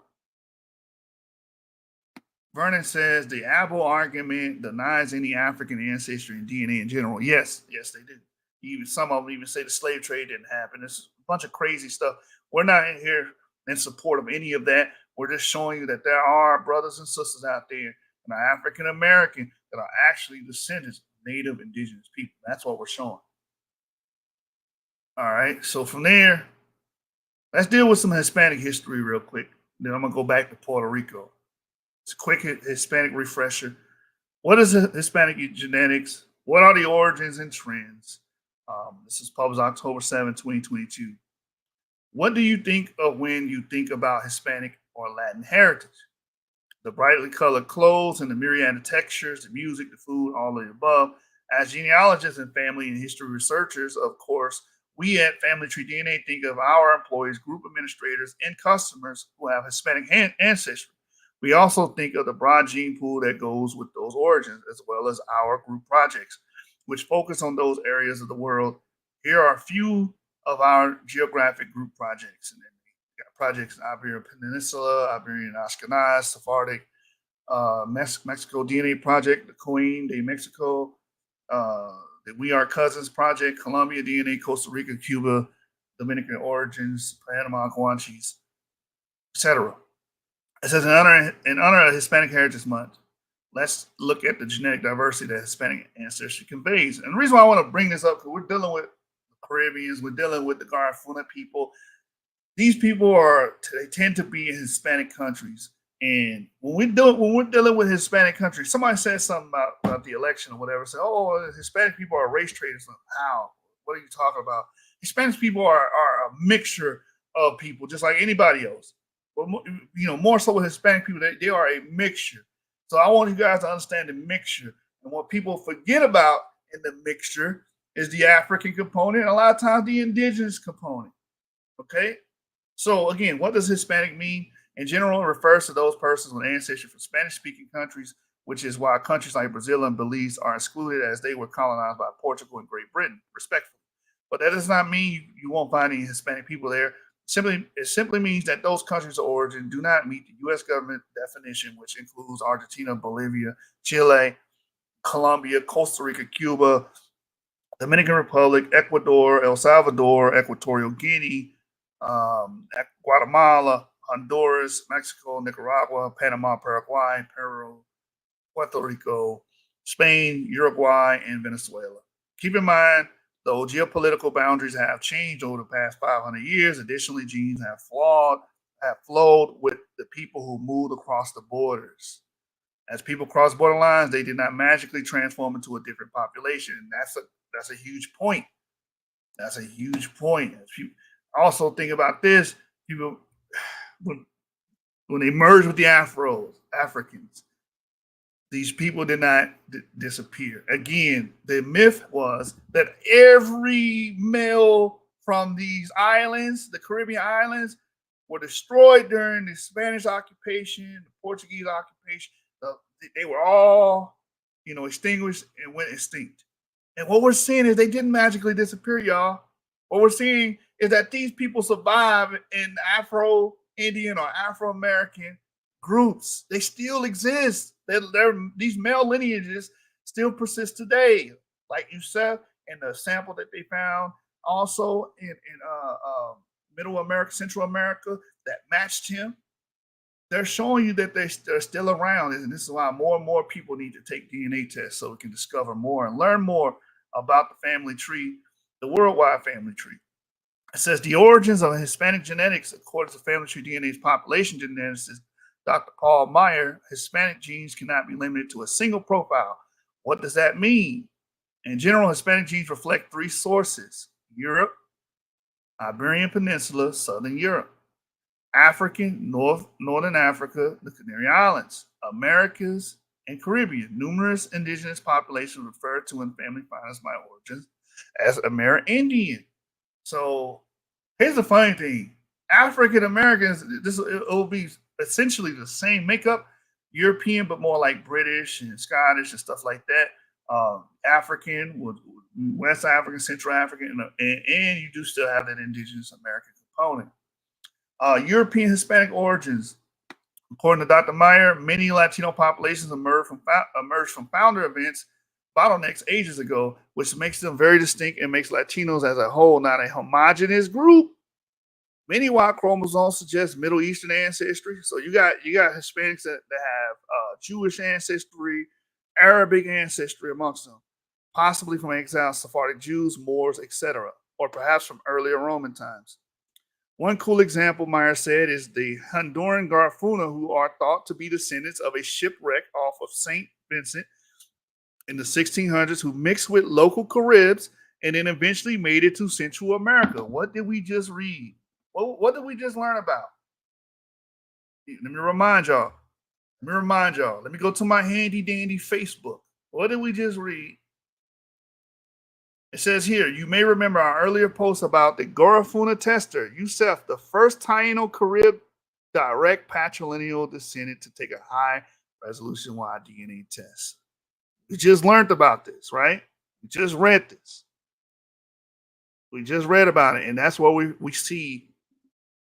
Vernon says the Abo argument denies any African ancestry and DNA in general. Yes, they do. Even some of them even say the slave trade didn't happen. It's a bunch of crazy stuff. We're not in here in support of any of that. We're just showing you that there are brothers and sisters out there that are African American that are actually descendants of Native indigenous people. That's what we're showing. All right. So from there, let's deal with some Hispanic history real quick. Then I'm going to go back to Puerto Rico. It's a quick Hispanic refresher. What is Hispanic genetics? What are the origins and trends? This is published October 7, 2022. What do you think of when you think about Hispanic or Latin heritage? The brightly colored clothes and the myriad of textures, the music, the food, all of the above. As genealogists and family and history researchers, of course, we at Family Tree DNA think of our employees, group administrators, and customers who have Hispanic ancestry. We also think of the broad gene pool that goes with those origins, as well as our group projects, which focus on those areas of the world. Here are a few of our geographic group projects. And then we got projects in Iberian Peninsula, Iberian Ashkenaz, Sephardic, Mexico DNA Project, the Queen de Mexico, the We Are Cousins Project, Colombia DNA, Costa Rica, Cuba, Dominican origins, Panama, Guanches, etc. It says in honor of Hispanic Heritage Month, let's look at the genetic diversity that Hispanic ancestry conveys. And the reason why I want to bring this up, because we're dealing with the Caribbeans, we're dealing with the Garifuna people. These people they tend to be in Hispanic countries. And when we're dealing with Hispanic countries, somebody said something about the election or whatever, said, oh, Hispanic people are race traders. How? What are you talking about? Hispanic people are a mixture of people, just like anybody else. But more so with Hispanic people, they are a mixture. So I want you guys to understand the mixture. And what people forget about in the mixture is the African component, and a lot of times the indigenous component. Okay? So again, what does Hispanic mean? In general, it refers to those persons with ancestry from Spanish-speaking countries, which is why countries like Brazil and Belize are excluded, as they were colonized by Portugal and Great Britain, respectively. But that does not mean you won't find any Hispanic people there. It simply means that those countries of origin do not meet the U.S. government definition, which includes Argentina, Bolivia, Chile, Colombia, Costa Rica, Cuba, Dominican Republic, Ecuador, El Salvador, Equatorial Guinea, Guatemala, Honduras, Mexico, Nicaragua, Panama, Paraguay, Peru, Puerto Rico, Spain, Uruguay, and Venezuela. Keep in mind, though geopolitical boundaries have changed over the past 500 years, additionally, genes have flowed with the people who moved across the borders. As people cross border lines, they did not magically transform into a different population. And that's a huge point. That's a huge point. Also think about this, people, when they merged with the Africans, these people did not disappear. Again, the myth was that every male from these islands, the Caribbean islands, were destroyed during the Spanish occupation, the Portuguese occupation. They were all, extinguished and went extinct. And what we're seeing is they didn't magically disappear, y'all. What we're seeing is that these people survive in Afro-Indian or Afro-American groups. They still exist. These male lineages still persist today. Like you said, in the sample that they found, also in Middle America, Central America, that matched him. They're showing you that they're still around. And this is why more and more people need to take DNA tests so we can discover more and learn more about the family tree, the worldwide family tree. It says the origins of Hispanic genetics, according to Family Tree DNA's population geneticist, Dr. Paul Meyer, Hispanic genes cannot be limited to a single profile. What does that mean? In general, Hispanic genes reflect three sources: Europe, Iberian Peninsula, Southern Europe, African, Northern Africa, the Canary Islands, Americas, and Caribbean. Numerous indigenous populations referred to in family finds by origins as Amerindian. So here's the funny thing. African Americans, it will be essentially the same makeup, European, but more like British and Scottish and stuff like that. African, West African, Central African, and you do still have that indigenous American component. European Hispanic origins. According to Dr. Meyer, many Latino populations emerged from founder events, bottlenecks ages ago, which makes them very distinct and makes Latinos as a whole not a homogenous group. Many Y chromosomes suggest Middle Eastern ancestry. So you got Hispanics that have Jewish ancestry, Arabic ancestry amongst them, possibly from exiled Sephardic Jews, Moors, etc., or perhaps from earlier Roman times. One cool example, Meyer said, is the Honduran Garifuna, who are thought to be descendants of a shipwreck off of St. Vincent in the 1600s, who mixed with local Caribs and then eventually made it to Central America. What did we just read? What did we just learn about? Let me remind y'all. Let me go to my handy dandy Facebook. What did we just read? It says here, you may remember our earlier post about the Garifuna tester, Yusef, the first Taino-Carib direct patrilineal descendant to take a high resolution Y DNA test. We just learned about this, right? We just read this. We just read about it, and that's where we see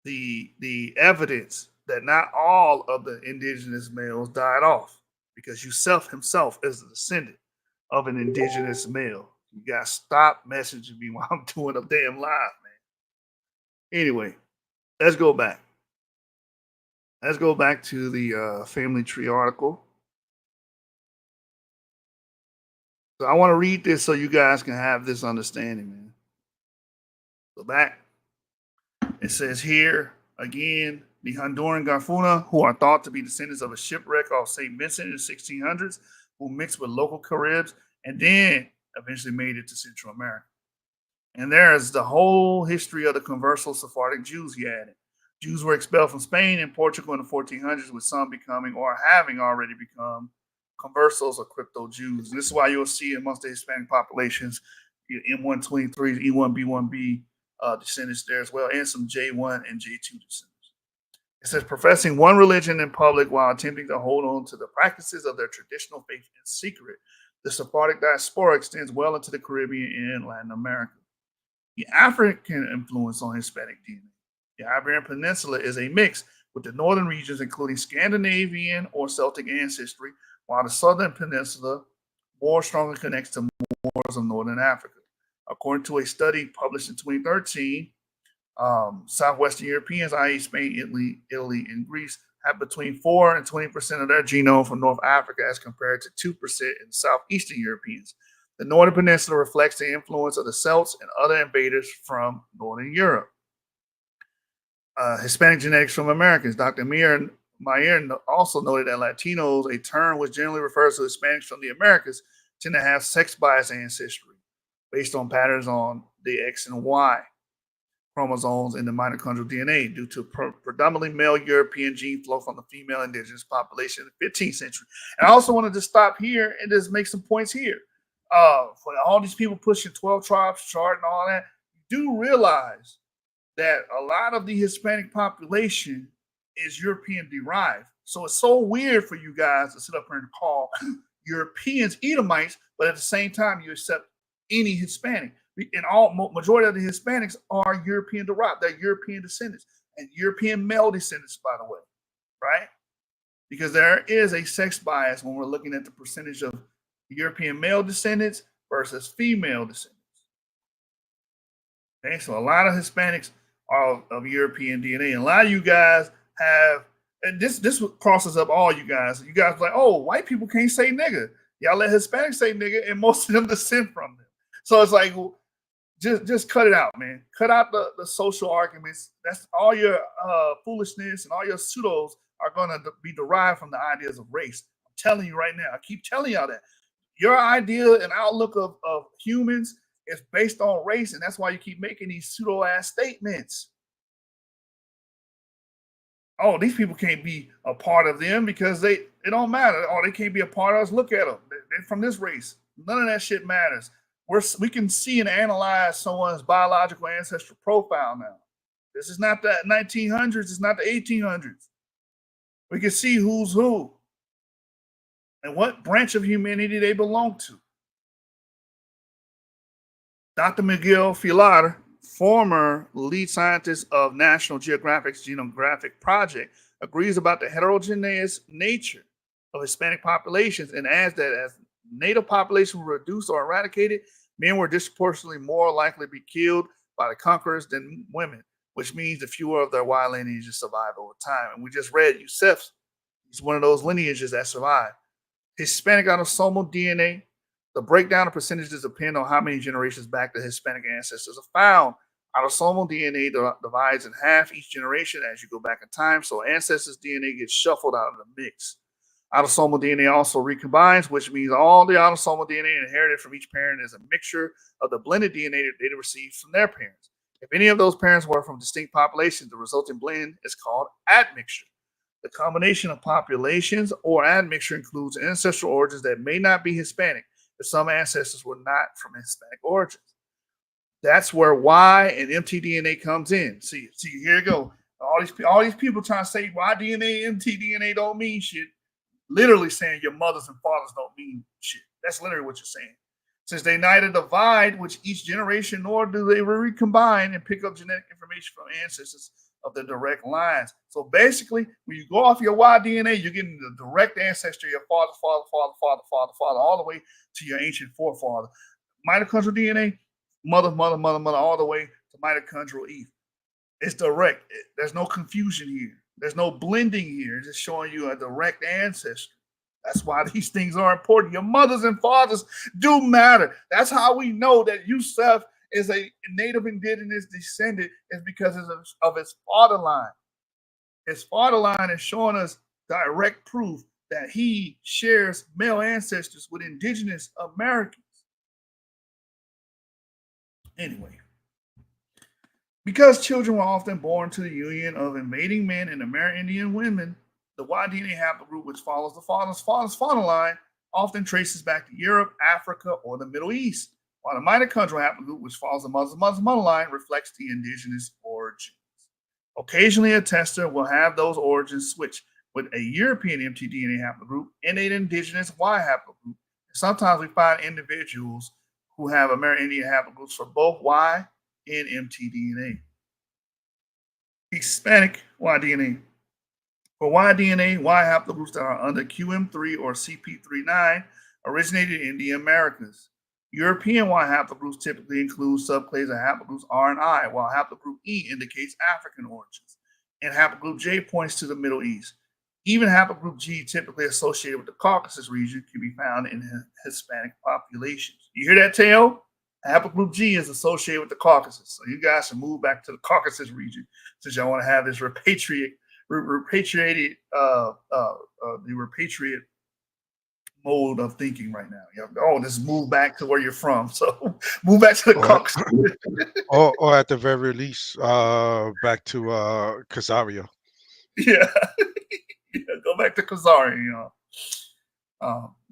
the evidence that not all of the indigenous males died off, because Yusef himself is the descendant of an indigenous male. You gotta stop messaging me while I'm doing a damn live, man. Anyway, let's go back. Let's go back to the family tree article. So I want to read this so you guys can have this understanding, man. Go back. It says here, again, the Honduran Garifuna, who are thought to be descendants of a shipwreck off St. Vincent in the 1600s, who mixed with local Caribs and then eventually made it to Central America. And there's the whole history of the converso Sephardic Jews he added. Jews were expelled from Spain and Portugal in the 1400s, with some becoming or having already become conversos or crypto Jews. And this is why you'll see amongst the Hispanic populations M123s, E1B1B descendants there as well, and some J1 and J2 descendants. It says, professing one religion in public while attempting to hold on to the practices of their traditional faith in secret, the Sephardic diaspora extends well into the Caribbean and Latin America. The African influence on Hispanic DNA. The Iberian Peninsula is a mix with the northern regions, including Scandinavian or Celtic ancestry, while the southern peninsula more strongly connects to Moors of northern Africa. According to a study published in 2013, Southwestern Europeans, i.e. Spain, Italy, and Greece, have between 4 and 20% of their genome from North Africa as compared to 2% in Southeastern Europeans. The Northern Peninsula reflects the influence of the Celts and other invaders from Northern Europe. Hispanic genetics from Americans. Dr. Meyer also noted that Latinos, a term which generally refers to Hispanics from the Americas, tend to have sex-biased ancestry based on patterns on the X and Y chromosomes in the mitochondrial DNA due to predominantly male European gene flow from the female indigenous population in the 15th century. And I also wanted to stop here and just make some points here. For all these people pushing 12 tribes chart and all that, you do realize that a lot of the Hispanic population is European derived. So it's so weird for you guys to sit up here and call Europeans Edomites, but at the same time you accept any Hispanic. And majority of the Hispanics are European derived. They're European descendants and European male descendants, by the way, right? Because there is a sex bias when we're looking at the percentage of European male descendants versus female descendants. Okay, so a lot of Hispanics are of European DNA. And a lot of you guys have, and this crosses up all you guys. You guys are like, oh, white people can't say nigga. Y'all let Hispanics say nigga, and most of them descend from them. So it's like, well, just cut it out, man. Cut out the social arguments. That's all your foolishness and all your pseudos are going to be derived from the ideas of race. I'm telling you right now. I keep telling y'all that. Your idea and outlook of humans is based on race, and that's why you keep making these pseudo-ass statements. Oh, these people can't be a part of them because it don't matter. Oh, they can't be a part of us. Look at them. They're from this race. None of that shit matters. We can see and analyze someone's biological ancestral profile now. This is not the 1900s. It's not the 1800s. We can see who's who and what branch of humanity they belong to. Dr. Miguel Filar, former lead scientist of National Geographic's Genographic Project, agrees about the heterogeneous nature of Hispanic populations and adds that as native populations were reduced or eradicated, men were disproportionately more likely to be killed by the conquerors than women. which means the fewer of their Y lineages survive over time. And we just read Yusef, he's one of those lineages that survive. Hispanic autosomal DNA, the breakdown of percentages depend on how many generations back the Hispanic ancestors are found. Autosomal DNA divides in half each generation as you go back in time, so ancestors' DNA gets shuffled out of the mix. Autosomal DNA also recombines, which means all the autosomal DNA inherited from each parent is a mixture of the blended DNA that they received from their parents. If any of those parents were from distinct populations, the resulting blend is called admixture. The combination of populations or admixture includes ancestral origins that may not be Hispanic if some ancestors were not from Hispanic origins. That's where Y and mtDNA comes in. See, here you go. All these people trying to say Y DNA, mtDNA don't mean shit. Literally saying your mothers and fathers don't mean shit. That's literally what you're saying. Since they neither divide with each generation, nor do they recombine and pick up genetic information from ancestors of the direct lines. So basically, when you go off your Y DNA, you're getting the direct ancestry of your father, all the way to your ancient forefather. Mitochondrial DNA, mother, all the way to mitochondrial Eve. It's direct. There's no confusion here. There's no blending here. It's just showing you a direct ancestry. That's why these things are important. Your mothers and fathers do matter. That's how we know that Yusef is a native indigenous descendant, is because of his father line. His father line is showing us direct proof that he shares male ancestors with indigenous Americans. Anyway, because children were often born to the union of invading men and Amerindian women, the Y-DNA haplogroup, which follows the father's father line, often traces back to Europe, Africa, or the Middle East, while the mitochondrial haplogroup, which follows the mother line, reflects the indigenous origins. Occasionally, a tester will have those origins switch with a European mtDNA haplogroup and an indigenous Y haplogroup. Sometimes we find individuals who have Amerindian haplogroups for both Y and mtDNA. Hispanic Y-DNA. For Y-DNA, Y haplogroups that are under QM3 or CP39 originated in the Americas. European Y haplogroups typically include subclades of haplogroups R and I, while haplogroup E indicates African origins, and haplogroup J points to the Middle East. Even haplogroup G, typically associated with the Caucasus region, can be found in Hispanic populations. You hear that, Tail? Haplogroup G is associated with the Caucasus. So you guys should move back to the Caucasus region since y'all want to have this repatriate mode of thinking right now. Oh, just move back to where you're from. So move back to the Caucasus. or at the very least, back to Khazaria. Yeah. Go back to Khazaria,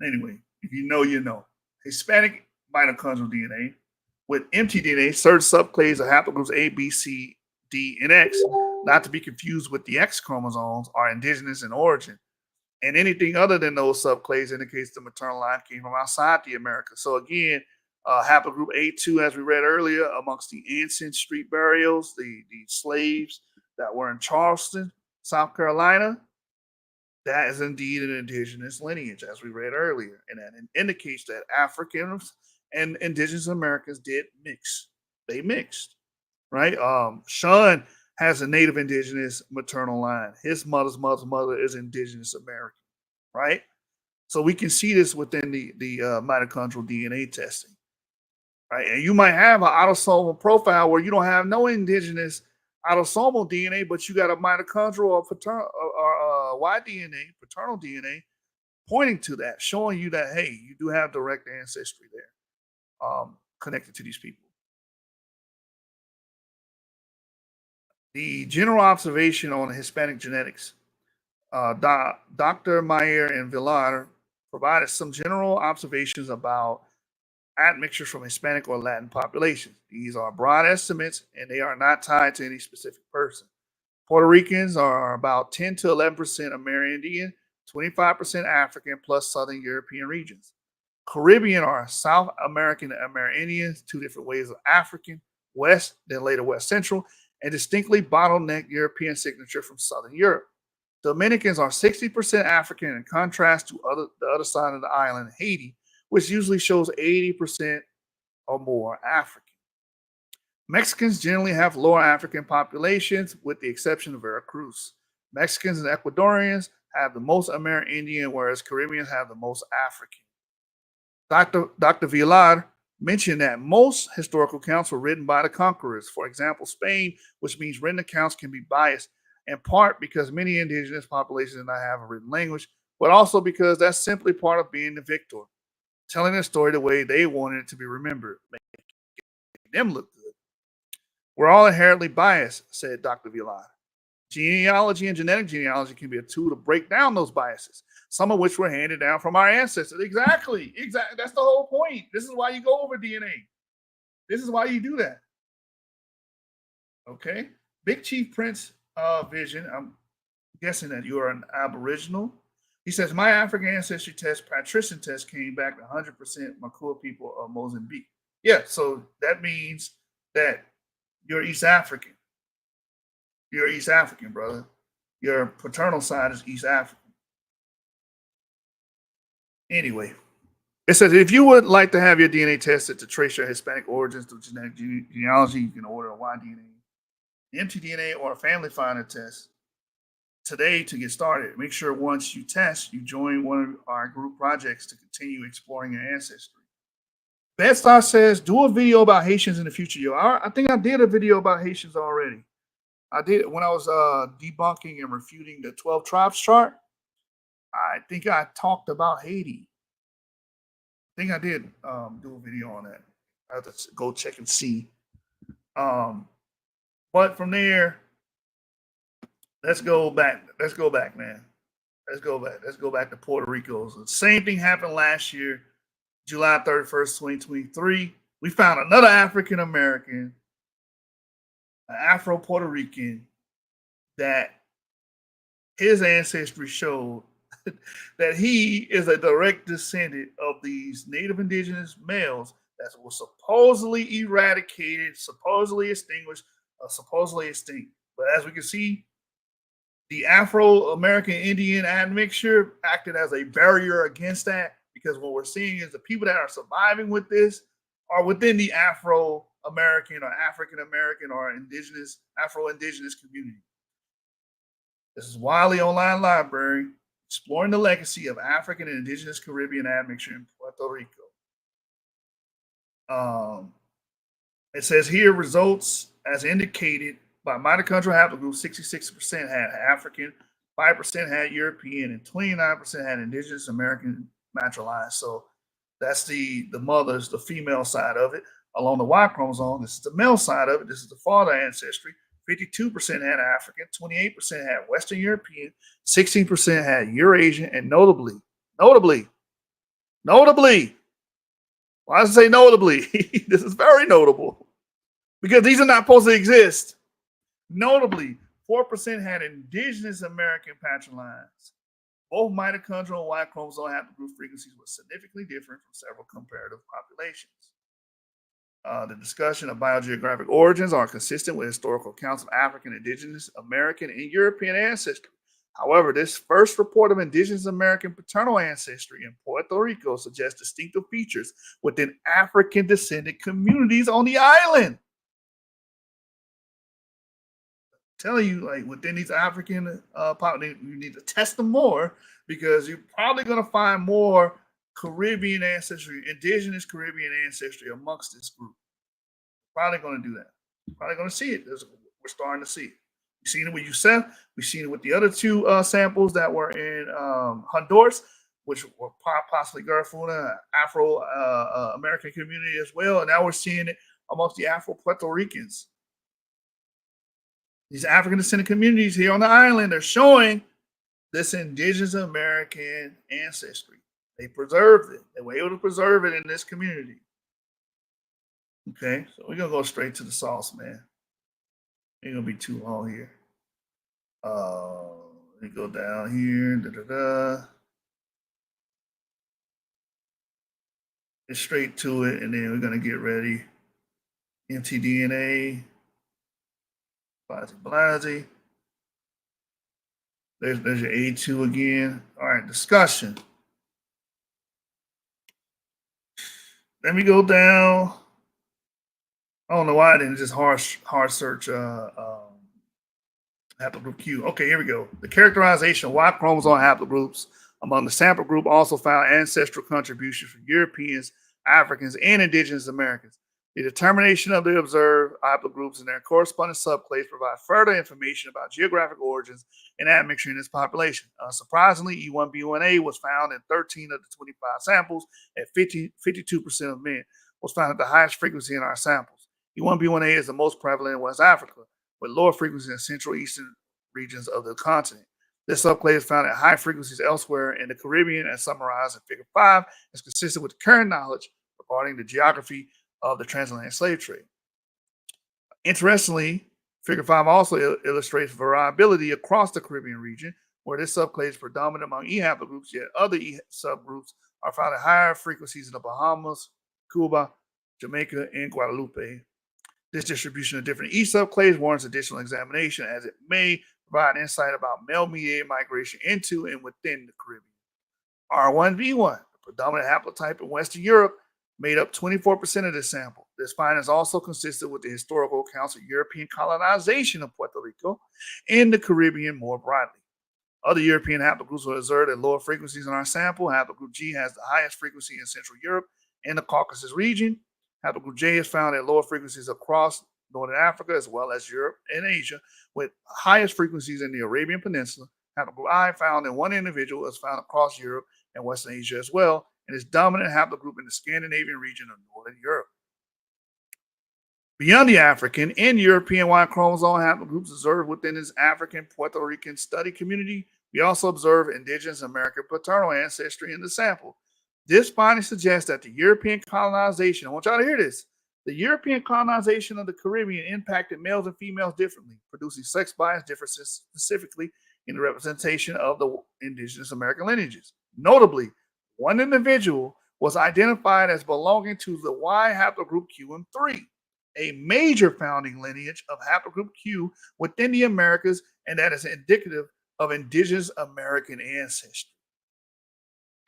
anyway, if you know, you know. Hispanic mitochondrial DNA with mtDNA, certain subclades of haplogroups A, B, C, D, and X, not to be confused with the X chromosomes, are indigenous in origin. And anything other than those subclades indicates the maternal line came from outside the Americas. So again, haplogroup A2, as we read earlier, amongst the ancient street burials, the slaves that were in Charleston, South Carolina, that is indeed an indigenous lineage, as we read earlier. And that indicates that Africans and indigenous Americans did mix. They mixed, right? Sean has a native indigenous maternal line. His mother's mother is indigenous American, right? So we can see this within the mitochondrial DNA testing, right? And you might have an autosomal profile where you don't have no indigenous autosomal DNA, but you got a mitochondrial or paternal or Y-DNA, paternal DNA, pointing to that, showing you that, hey, you do have direct ancestry there, connected to these people. The general observation on Hispanic genetics, Dr. Meyer and Villar provided some general observations about admixture from Hispanic or Latin populations. These are broad estimates, and they are not tied to any specific person. Puerto Ricans are about 10 to 11% Amerindian, 25% African, plus Southern European regions. Caribbean are South American Amerindians, two different ways of African, West, then later West Central, and distinctly bottleneck European signature from Southern Europe. Dominicans are 60% African in contrast to the other side of the island, Haiti, which usually shows 80% or more African. Mexicans generally have lower African populations, with the exception of Veracruz. Mexicans and Ecuadorians have the most Amerindian, whereas Caribbeans have the most African. Dr. Villar mentioned that most historical accounts were written by the conquerors. For example, Spain, which means written accounts can be biased, in part because many indigenous populations do not have a written language, but also because that's simply part of being the victor, telling a story the way they wanted it to be remembered, making them look good. We're all inherently biased, said Dr. Villar. Genealogy and genetic genealogy can be a tool to break down those biases, some of which were handed down from our ancestors. Exactly. That's the whole point. This is why you go over DNA. This is why you do that. Okay. Big Chief Prince Vision, I'm guessing that you are an Aboriginal. He says, my African ancestry test, patrician test, came back 100% Makua people of Mozambique. Yeah, so that means that you're East African. You're East African, brother. Your paternal side is East African. Anyway, it says if you would like to have your DNA tested to trace your Hispanic origins through genetic genealogy, you can order a Y-DNA, mtDNA, or a family finder test today to get started. Make sure once you test, you join one of our group projects to continue exploring your ancestry. Bedstar says, do a video about Haitians in the future. Yo, I think I did a video about Haitians already. I did when I was debunking and refuting the 12 tribes chart. I think I talked about Haiti. I think I did do a video on that. I have to go check and see. But from there, let's go back. Let's go back, man. Let's go back. Let's go back to Puerto Rico. So the same thing happened last year, July 31st, 2023. We found another African American, an Afro-Puerto Rican, that his ancestry showed that he is a direct descendant of these native indigenous males that were supposedly eradicated, supposedly extinguished, supposedly extinct. But as we can see, the Afro-American Indian admixture acted as a barrier against that, because what we're seeing is the people that are surviving with this are within the Afro-American or African-American or indigenous, Afro-indigenous community. This is Wiley Online Library, exploring the legacy of African and indigenous Caribbean admixture in Puerto Rico. It says here, results as indicated by mitochondrial haplogroup, 66% had African, 5% had European, and 29% had indigenous American naturalized. So that's the mothers, the female side of it. Along the Y chromosome, this is the male side of it. This is the father ancestry. 52% had African, 28% had Western European, 16% had Eurasian, and notably, why does it say notably? This is very notable because these are not supposed to exist. Notably, 4% had indigenous American patrilines. Both mitochondrial and Y chromosome haplogroup frequencies were significantly different from several comparative populations. The discussion of biogeographic origins are consistent with historical accounts of African, indigenous, American, and European ancestry. However, this first report of indigenous American paternal ancestry in Puerto Rico suggests distinctive features within African descendant communities on the island. I'm telling you, like within these African populations, you need to test them more, because you're probably going to find more Caribbean ancestry, indigenous Caribbean ancestry amongst this group. Probably going to do that. Probably going to see it. We're starting to see it. We've seen it with Youssef. We've seen it with the other two samples that were in Honduras, which were possibly Garifuna, Afro-American community as well. And now we're seeing it amongst the Afro-Puerto Ricans. These African descendant communities here on the island are showing this indigenous American ancestry. They preserved it. They were able to preserve it in this community. Okay, so we're going to go straight to the sauce, man. Ain't going to be too long here. Let me go down here. Get straight to it, and then we're going to get ready. mtDNA. Blasi. There's your A2 again. All right, discussion. Let me go down. I don't know why I didn't just hard search haplogroup Q. Okay, here we go. The characterization of Y chromosome haplogroups among the sample group also found ancestral contributions from Europeans, Africans, and indigenous Americans. The determination of the observed haplogroups and their corresponding subclades provide further information about geographic origins and admixture in this population. Surprisingly, E1B1A was found in 13 of the 25 samples at 52% of men, was found at the highest frequency in our samples. E1B1A is the most prevalent in West Africa, with lower frequencies in central eastern regions of the continent. This subclade is found at high frequencies elsewhere in the Caribbean, as summarized in Figure 5, is consistent with current knowledge regarding the geography of the transatlantic slave trade. Interestingly, Figure 5 also illustrates variability across the Caribbean region, where this subclade is predominant among E haplogroups, yet other E subgroups are found at higher frequencies in the Bahamas, Cuba, Jamaica, and Guadeloupe. This distribution of different E subclades warrants additional examination, as it may provide insight about male-mediated migration into and within the Caribbean. R1V1, the predominant haplotype in Western Europe, made up 24% of this sample. This finding is also consistent with the historical accounts of European colonization of Puerto Rico and the Caribbean more broadly. Other European haplogroups were observed at lower frequencies in our sample. Haplogroup G has the highest frequency in Central Europe and the Caucasus region. Haplogroup J is found at lower frequencies across Northern Africa, as well as Europe and Asia, with highest frequencies in the Arabian Peninsula. Haplogroup I, found in one individual, is found across Europe and Western Asia as well, and is dominant haplogroup in the Scandinavian region of Northern Europe. Beyond the African and European Y chromosome haplogroups observed within this African Puerto Rican study community, we also observe indigenous American paternal ancestry in the sample. This finding suggests that the European colonization, I want y'all to hear this, the European colonization of the Caribbean impacted males and females differently, producing sex bias differences specifically in the representation of the indigenous American lineages. Notably, one individual was identified as belonging to the Y haplogroup QM3, a major founding lineage of haplogroup Q within the Americas, and that is indicative of indigenous American ancestry.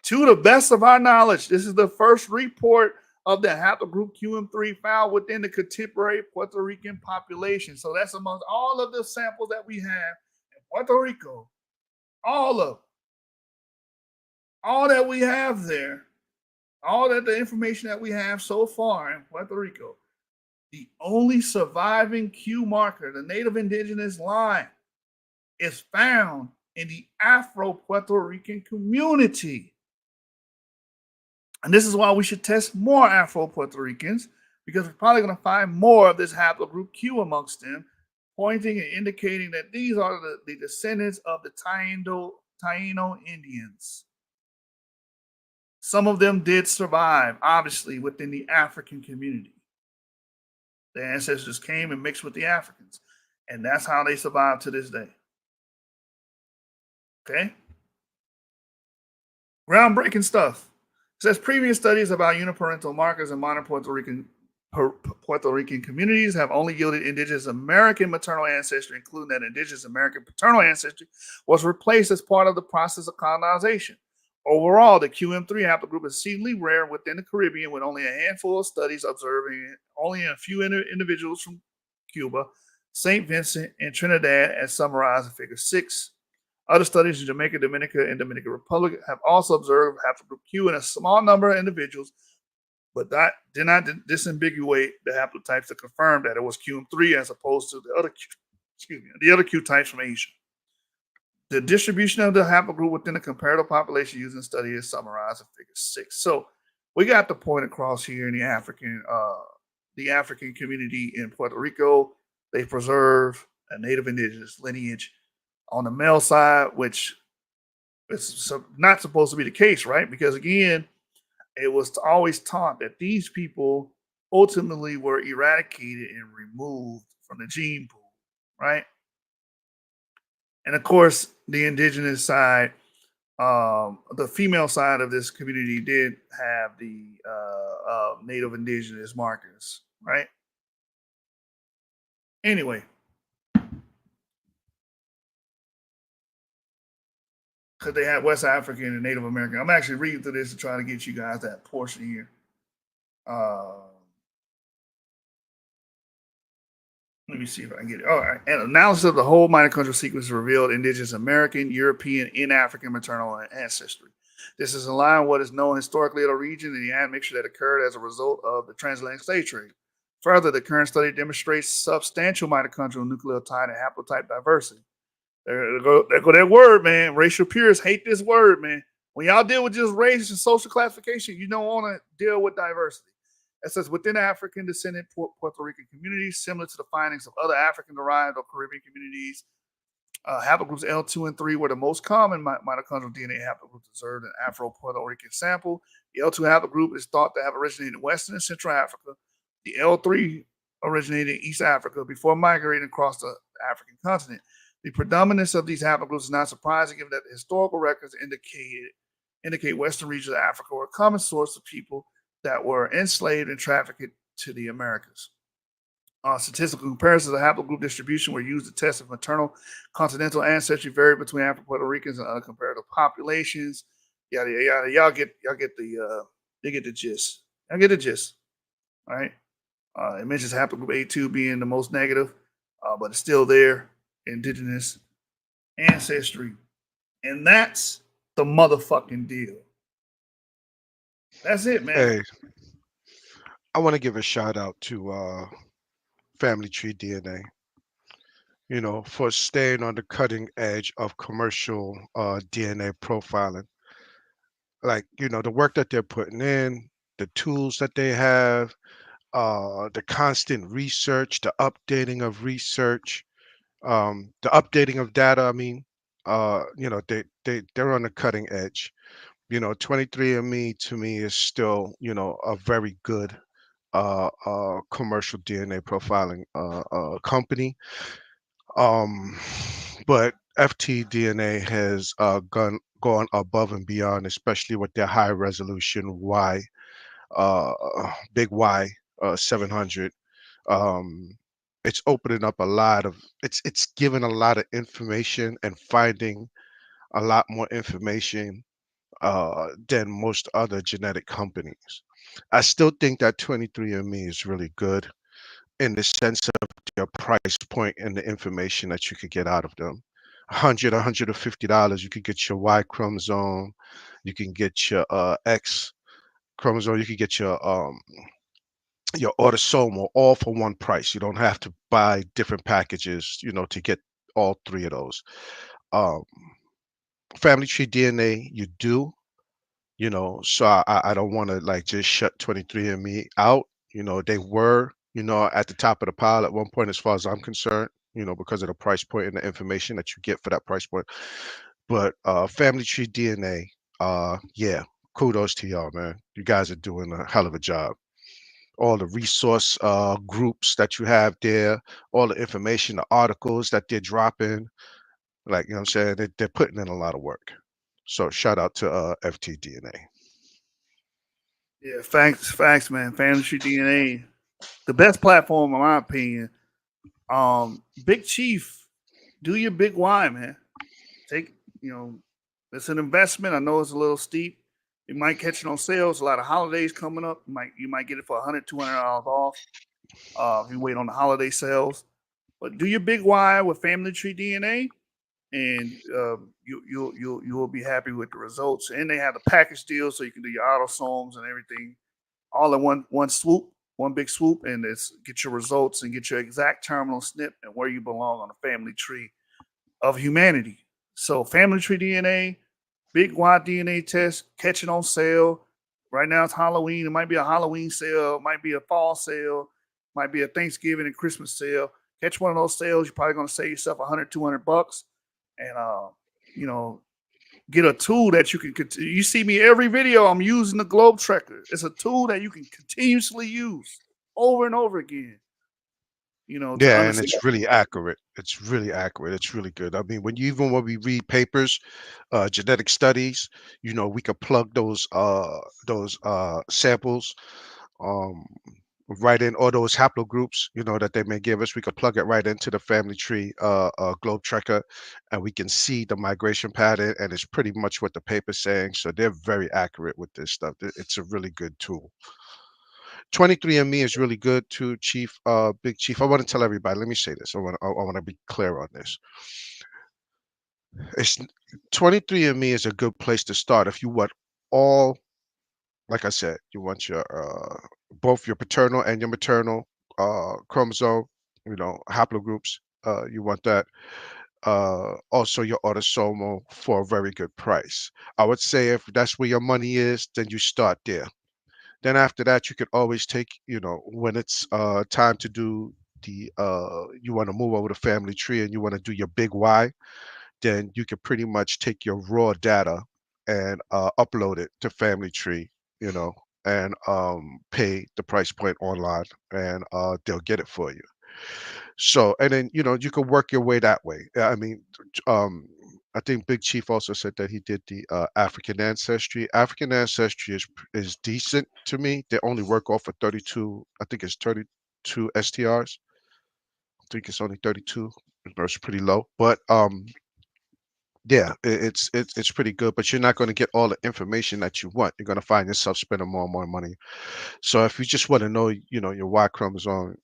To the best of our knowledge, this is the first report of the haplogroup QM3 found within the contemporary Puerto Rican population. So that's amongst all of the samples that we have in Puerto Rico, all that we have there, all that the information that we have so far in Puerto Rico, the only surviving Q marker, the native indigenous line, is found in the Afro-Puerto Rican community. And this is why we should test more Afro-Puerto Ricans, because we're probably going to find more of this haplogroup Q amongst them, pointing and indicating that these are the descendants of the Taino Indians. Some of them did survive, obviously, within the African community. The ancestors came and mixed with the Africans, and that's how they survived to this day. Okay? Groundbreaking stuff. It says previous studies about uniparental markers in modern Puerto Rican communities have only yielded indigenous American maternal ancestry, including that indigenous American paternal ancestry was replaced as part of the process of colonization. Overall, the QM3 haplogroup is exceedingly rare within the Caribbean, with only a handful of studies observing only a few individuals from Cuba, St. Vincent, and Trinidad, as summarized in Figure 6. Other studies in Jamaica, Dominica, and Dominican Republic have also observed haplogroup Q in a small number of individuals, but that did not disambiguate the haplotypes to confirm that it was QM3 as opposed to the other Q types from Asia. The distribution of the haplogroup within the comparative population used in the study is summarized in Figure 6. So we got the point across here in the African community in Puerto Rico. They preserve a native indigenous lineage on the male side, which is not supposed to be the case, right? Because again, it was always taught that these people ultimately were eradicated and removed from the gene pool, right? And of course, the indigenous side, the female side of this community did have the native indigenous markers, right? Anyway. Because they had West African and Native American. I'm actually reading through this to try to get you guys that portion here. Let me see if I can get it. All right. An analysis of the whole mitochondrial sequence revealed indigenous American, European, and African maternal ancestry. This is in line with what is known historically of the region and the admixture that occurred as a result of the transatlantic slave trade. Further, the current study demonstrates substantial mitochondrial nucleotide and haplotype diversity. There go that word, man. Racial purists hate this word, man. When y'all deal with just race and social classification, you don't want to deal with diversity. It says within African descendant Puerto Rican communities, similar to the findings of other African derived or Caribbean communities, haplogroups L2 and 3 were the most common mitochondrial DNA haplogroups observed in Afro-Puerto Rican sample. The L2 haplogroup is thought to have originated in Western and Central Africa. The L3 originated in East Africa before migrating across the African continent. The predominance of these haplogroups is not surprising, given that the historical records indicate Western regions of Africa were a common source of people that were enslaved and trafficked to the Americas. Statistical comparisons of haplogroup distribution were used to test if maternal continental ancestry varied between Afro-Puerto Ricans and other comparative populations. Yada yada. Y'all get the gist. Y'all get the gist. All right. It mentions haplogroup A2 being the most negative, but it's still there. Indigenous ancestry. And that's the motherfucking deal. That's it, man. Hey, I want to give a shout out to Family Tree DNA, for staying on the cutting edge of commercial DNA profiling. Like, the work that they're putting in, the tools that they have, the constant research, the updating of research, the updating of data. I mean, they're on the cutting edge. 23andMe to me is still, a very good commercial DNA profiling company. But FTDNA has gone above and beyond, especially with their high resolution uh, big Y 700. Um, it's opening up a lot of it's giving a lot of information and finding a lot more information than most other genetic companies. I still think that 23andMe is really good in the sense of their price point and the information that you could get out of them. 100, $150, you could get your Y chromosome, you can get your X chromosome, you could get your autosomal all for one price. You don't have to buy different packages, to get all three of those. Um, Family tree DNA, you do, so I don't want to like just shut 23andMe out. They were, at the top of the pile at one point, as far as I'm concerned, because of the price point and the information that you get for that price point. But Family Tree DNA, yeah, kudos to y'all, man. You guys are doing a hell of a job. All the resource groups that you have there, all the information, the articles that they're dropping, like, what I'm saying, they're putting in a lot of work. So shout out to FTDNA. Yeah, facts, man. Family Tree DNA, the best platform in my opinion. Big Chief, do your big Y, man. Take, it's an investment. I know it's a little steep. You might catch it on sales. A lot of holidays coming up. You might get it for $100, $200 off. If you wait on the holiday sales. But do your big Y with Family Tree DNA, and you will be happy with the results. And they have the package deal, so you can do your autosomes and everything all in one swoop, one big swoop, and it's get your results and get your exact terminal SNP and where you belong on the family tree of humanity. So Family Tree DNA, Big Y DNA test, catching on sale. Right now it's Halloween. It might be a Halloween sale, it might be a fall sale, might be a Thanksgiving and Christmas sale. Catch one of those sales, you're probably going to save yourself 100, $200, and get a tool that you can. You see me every video. I'm using the Globe Tracker. It's a tool that you can continuously use over and over again. To Yeah, and understand. it's really accurate. It's really accurate. It's really good. I mean, even when we read papers, genetic studies, we could plug those samples um right in, or those haplogroups, that they may give us. We could plug it right into the family tree globe tracker, and we can see the migration pattern, and it's pretty much what the paper's saying. So they're very accurate with this stuff. It's a really good tool. 23andMe is really good too, Chief. Big Chief. I want to tell everybody. Let me say this. I want to be clear on this. It's 23andMe is a good place to start if you want all, like I said, you want your both your paternal and your maternal chromosome, haplogroups. You want that. Also your autosomal for a very good price. I would say if that's where your money is, then you start there. Then after that, you could always take, when it's time to do the you want to move over the family tree and you want to do your big Y, then you could pretty much take your raw data and upload it to family tree, and pay the price point online, and they'll get it for you. So, and then, you can work your way that way. I mean, I think Big Chief also said that he did the African ancestry. African ancestry is decent to me. They only work off of 32. I think it's 32 STRs. I think it's only 32. It's pretty low, but yeah, it's pretty good. But you're not going to get all the information that you want. You're going to find yourself spending more and more money. So if you just want to know, your Y chromosome,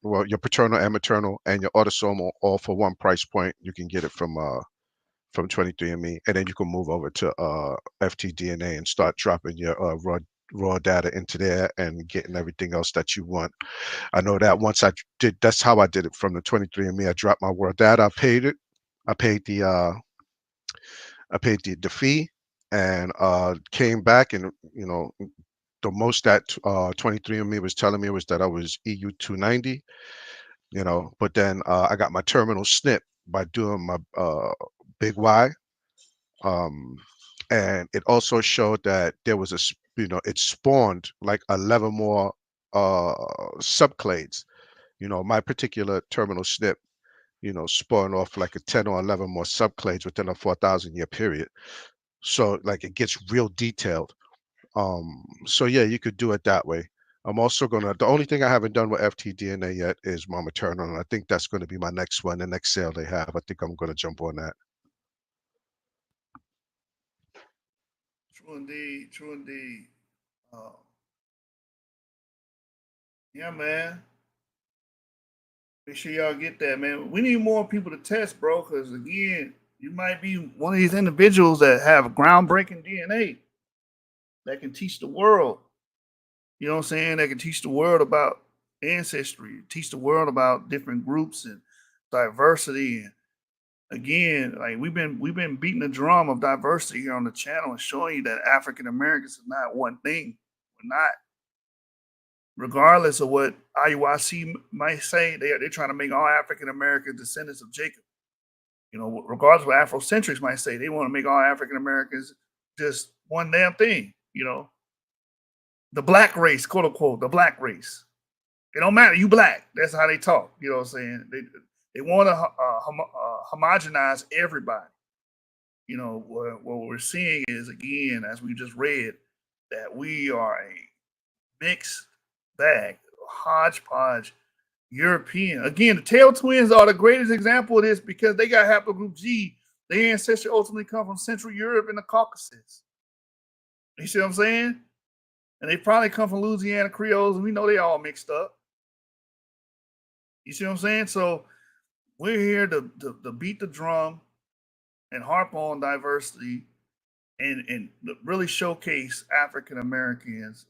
well, your paternal and maternal and your autosomal all for one price point, you can get it from 23andMe, and then you can move over to FTDNA and start dropping your raw data into there and getting everything else that you want. I know that once that's how I did it from the 23andMe. I dropped my raw data, I paid it, I paid the fee, and came back, and the most that 23andMe was telling me was that I was EU 290, but then I got my terminal SNP by doing my big Y, and it also showed that there was it spawned like 11 more subclades. My particular terminal SNP, spawned off like a 10 or 11 more subclades within a 4,000-year period. So like it gets real detailed. So yeah, you could do it that way. I'm also the only thing I haven't done with FTDNA yet is my maternal, and I think that's going to be my next one, the next sale they have. I think I'm going to jump on that. True indeed. True indeed. Yeah, man. Make sure y'all get that, man. We need more people to test, bro, because again, you might be one of these individuals that have groundbreaking DNA that can teach the world. You know what I'm saying? That can teach the world about ancestry, teach the world about different groups and diversity. And again, like we've been beating the drum of diversity here on the channel and showing you that African Americans are not one thing. We're not. Regardless of what IUIC might say, they're trying to make all African Americans descendants of Jacob. Regardless of what Afrocentrics might say, they want to make all African Americans just one damn thing. The black race, quote unquote, the black race. It don't matter, you black. That's how they talk. You know what I'm saying? They want to homogenize everybody. What we're seeing is, again, as we just read, that we are a mixed bag, hodgepodge, European. Again, the tail twins are the greatest example of this because they got haplogroup G. Their ancestry ultimately come from Central Europe and the Caucasus. You see what I'm saying? And they probably come from Louisiana Creoles, and we know they all mixed up. You see what I'm saying? So we're here to beat the drum and harp on diversity and really showcase African Americans'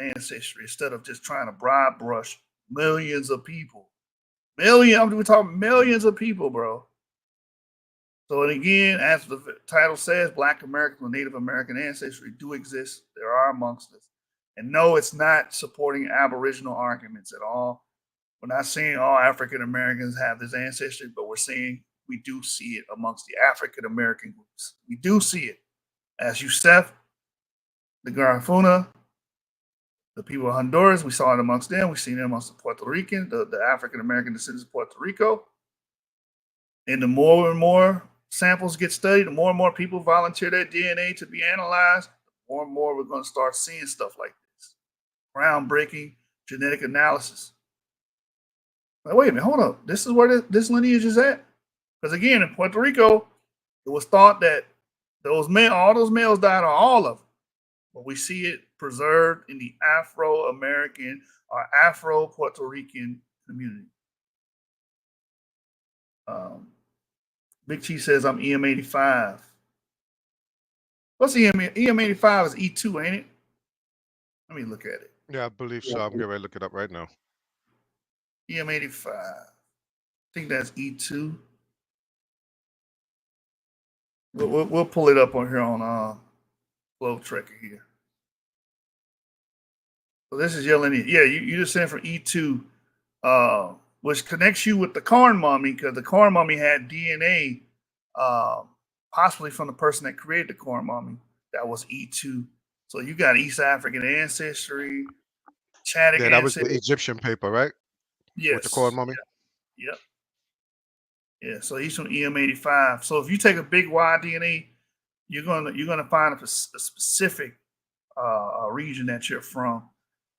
ancestry instead of just trying to broad brush millions of people. We're talking millions of people, bro. So, and again, as the title says, Black Americans with Native American ancestry do exist. There are amongst us. And no, it's not supporting Aboriginal arguments at all. We're not saying all African Americans have this ancestry, but we're saying we do see it amongst the African American groups. We do see it. As Yusef, the Garifuna, the people of Honduras, we saw it amongst them. We've seen it amongst the Puerto Rican, the African American descendants of Puerto Rico. And the more and more samples get studied, the more and more people volunteer their DNA to be analyzed, the more and more we're going to start seeing stuff like this. Groundbreaking genetic analysis. Like, wait a minute, hold up. This is where this lineage is at? Because again, in Puerto Rico, it was thought that all those males died, or all of them. But we see it preserved in the Afro-American or Afro-Puerto Rican community. Big Chief says I'm EM85. What's EM85 is E2, ain't it? Let me look at it. Yeah, I believe so. I'm getting ready to look it up right now. EM85. I think that's E2. We'll pull it up on here on Flow Trekker here. So this is your lineage. Yeah, you just sent from E2, which connects you with the corn mummy, because the corn mummy had DNA, possibly from the person that created the corn mummy. That was E2. So you got East African ancestry, Chadic ancestry. Yeah, that was the Egyptian paper, right? Yes. With the corn mummy. Yep. Yeah. So he's from EM85. So if you take a big Y DNA, you're gonna find a specific region that you're from.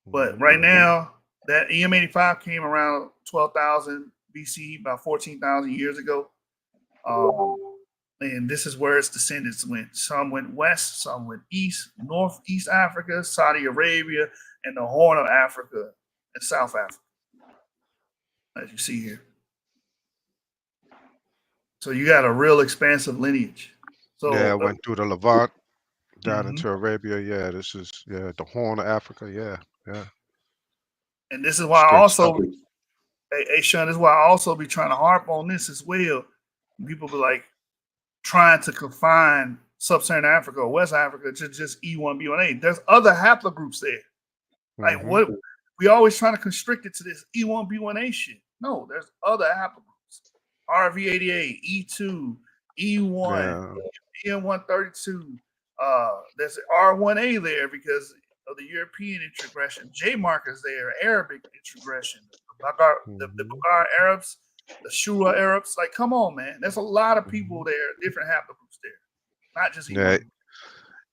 But right now, that EM85 came around 12,000 BC, about 14,000 years ago. And this is where its descendants went. Some went west, some went east, northeast Africa, Saudi Arabia, and the Horn of Africa and South Africa, as you see here. So you got a real expansive lineage. So yeah, it went through the Levant, down into Arabia. Yeah, this is the Horn of Africa. Yeah. And this is why I also, hey Sean, this is why I also be trying to harp on this as well. People be like trying to confine Sub-Saharan Africa or West Africa to just E1B1A. There's other haplogroups there. Like what we always trying to constrict it to this E1B1A shit. No, there's other haplogroups. RV88, E2, E1, EN132. There's R1A there because of the European introgression. J markers there, Arabic introgression. The Bagar Arabs, the Shura Arabs. Like, come on, man. There's a lot of people there, different haplogroups there. Not just E1.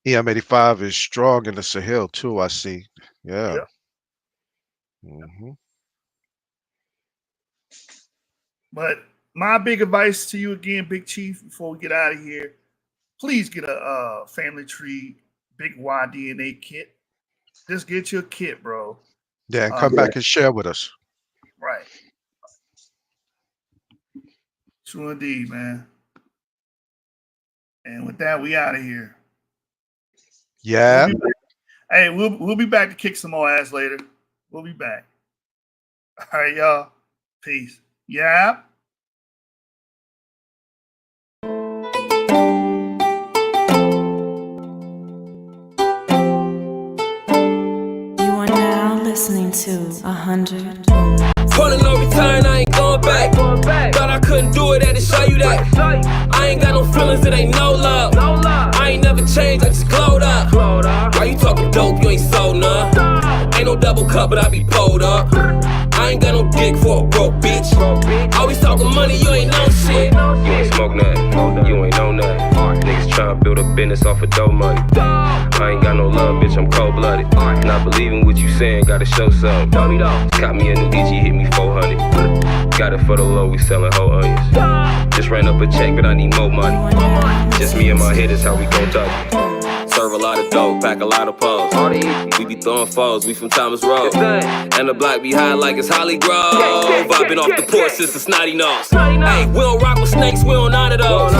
Yeah. EM85 is strong in the Sahel too, I see. Yeah. But my big advice to you again, Big Chief, before we get out of here, please get a family tree Big Y DNA kit. Just get your kit, bro. Yeah, and come back and share with us. Right. True indeed, man. And with that, we out of here. Yeah. We'll be back to kick some more ass later. We'll be back. All right, y'all. Peace. Yeah. Listening to 100. Point of no return, I ain't going back. Thought I couldn't do it, had to show you that. I ain't got no feelings, it ain't no love. I ain't never changed, I just glowed up. Why you talking dope, you ain't sold none. Ain't no double cup, but I be pulled up. I ain't got no dick for a broke bitch. Always talking money, you ain't no shit. You ain't smoke nothing, you ain't know nothing. Niggas tryna build a business off of dough money. I ain't got no love, bitch, I'm cold-blooded. Not believing what you saying, gotta show something. Caught me a new DG, hit me 400. Got it for the low, we sellin' whole onions. Just ran up a check, but I need more money. Just me and my head is how we gon' talk. Serve a lot of dope, pack a lot of poles. We be throwing foes, we from Thomas Road. And the block be high like it's Holly Grove. I've been off the porch since the snotty nose. Hey, we don't rock with snakes, we don't honor those.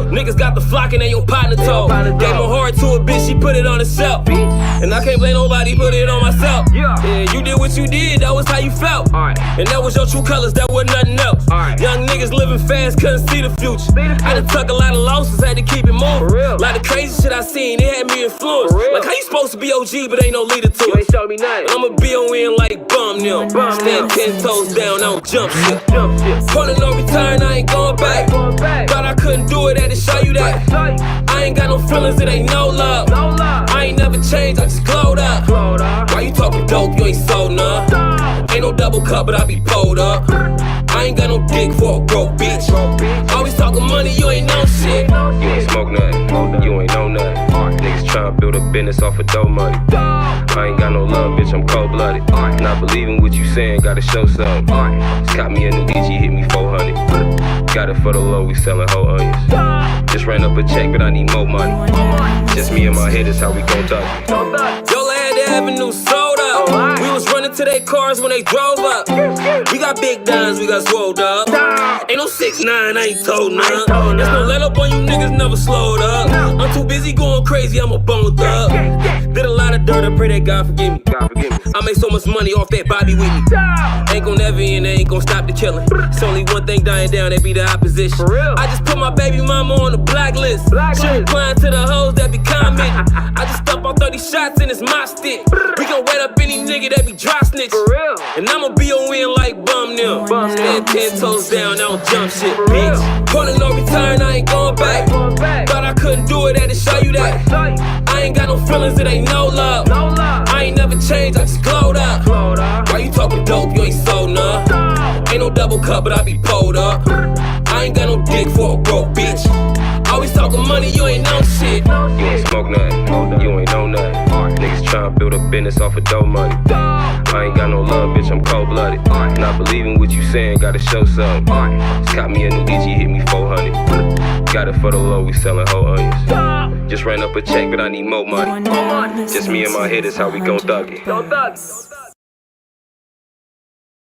Niggas got the flock and they your partner told. Gave my heart to a bitch, she put it on herself. And I can't blame nobody, put it on myself. Yeah, you did what you did, that was how you felt. And that was your true colors, that was nothing else. Young niggas living fast, couldn't see the future. I done took a lot of losses, had to keep it moving. Like the crazy shit I seen, it had me influenced. Like how you supposed to be OG, but ain't no leader to it. I'ma be on in like bum them. Stand 10 toes down, I don't jump shit. Point of no return, I ain't going back. Thought I couldn't do it, had to show you that. I ain't got no feelings, it ain't no love. I ain't never changed, I just glowed up. Why you talking dope, you ain't sold none. Ain't no double cup, but I be pulled up. I ain't got no dick for a broke bitch. Always talking money, you ain't no shit. You ain't smoke nothing, you ain't know nothing. Niggas tryna build a business off of dough money. I ain't got no love, bitch, I'm cold-blooded. Not believing what you saying, gotta show something. Just caught me a new DG, hit me 400. Got it for the low, we sellin' whole onions. Just ran up a check, but I need more money. Just me and my head is how we gon' talk. Yo, lad, Avenue soda. We was running to their cars when they drove up. We got big dimes, we got swolled up. Ain't no 6'9", I ain't told none. There's no let up on you niggas, never slowed up. I'm too busy going crazy, I'm a boned up. Did a lot of dirt, I pray that God forgive me. I made so much money off that Bobby with me. Ain't gon' never end, they ain't gon' stop the killing. It's only one thing dying down, that be the opposition. I just put my baby mama on the blacklist. She replying to the hoes that be commenting. I just stuff on 30 shots in this mop stick. We gon' wet up any nigga that be dry snitch. And I'ma be a win like bum them. Stand 10 toes down, I don't jump shit, bitch. Point of no return, I ain't going back. Thought I couldn't do it, had to show you that. I ain't got no feelings, it ain't no love. I ain't never changed, I just glowed up. Why you talking dope, you ain't sold none. Ain't no double cup, but I be pulled up. I ain't got no dick for a broke bitch. Always talking money, you ain't know shit. You ain't smoke nothing, you ain't know nothing. Niggas tryna build a business off of dough money. I ain't got no love, bitch, I'm cold-blooded. Not believing what you saying, gotta show something. Just caught me a new DG, hit me 400. Got it for the low, we sellin' whole onions. Just ran up a check, but I need more money. Just me and my hitters, how we gon' thug it.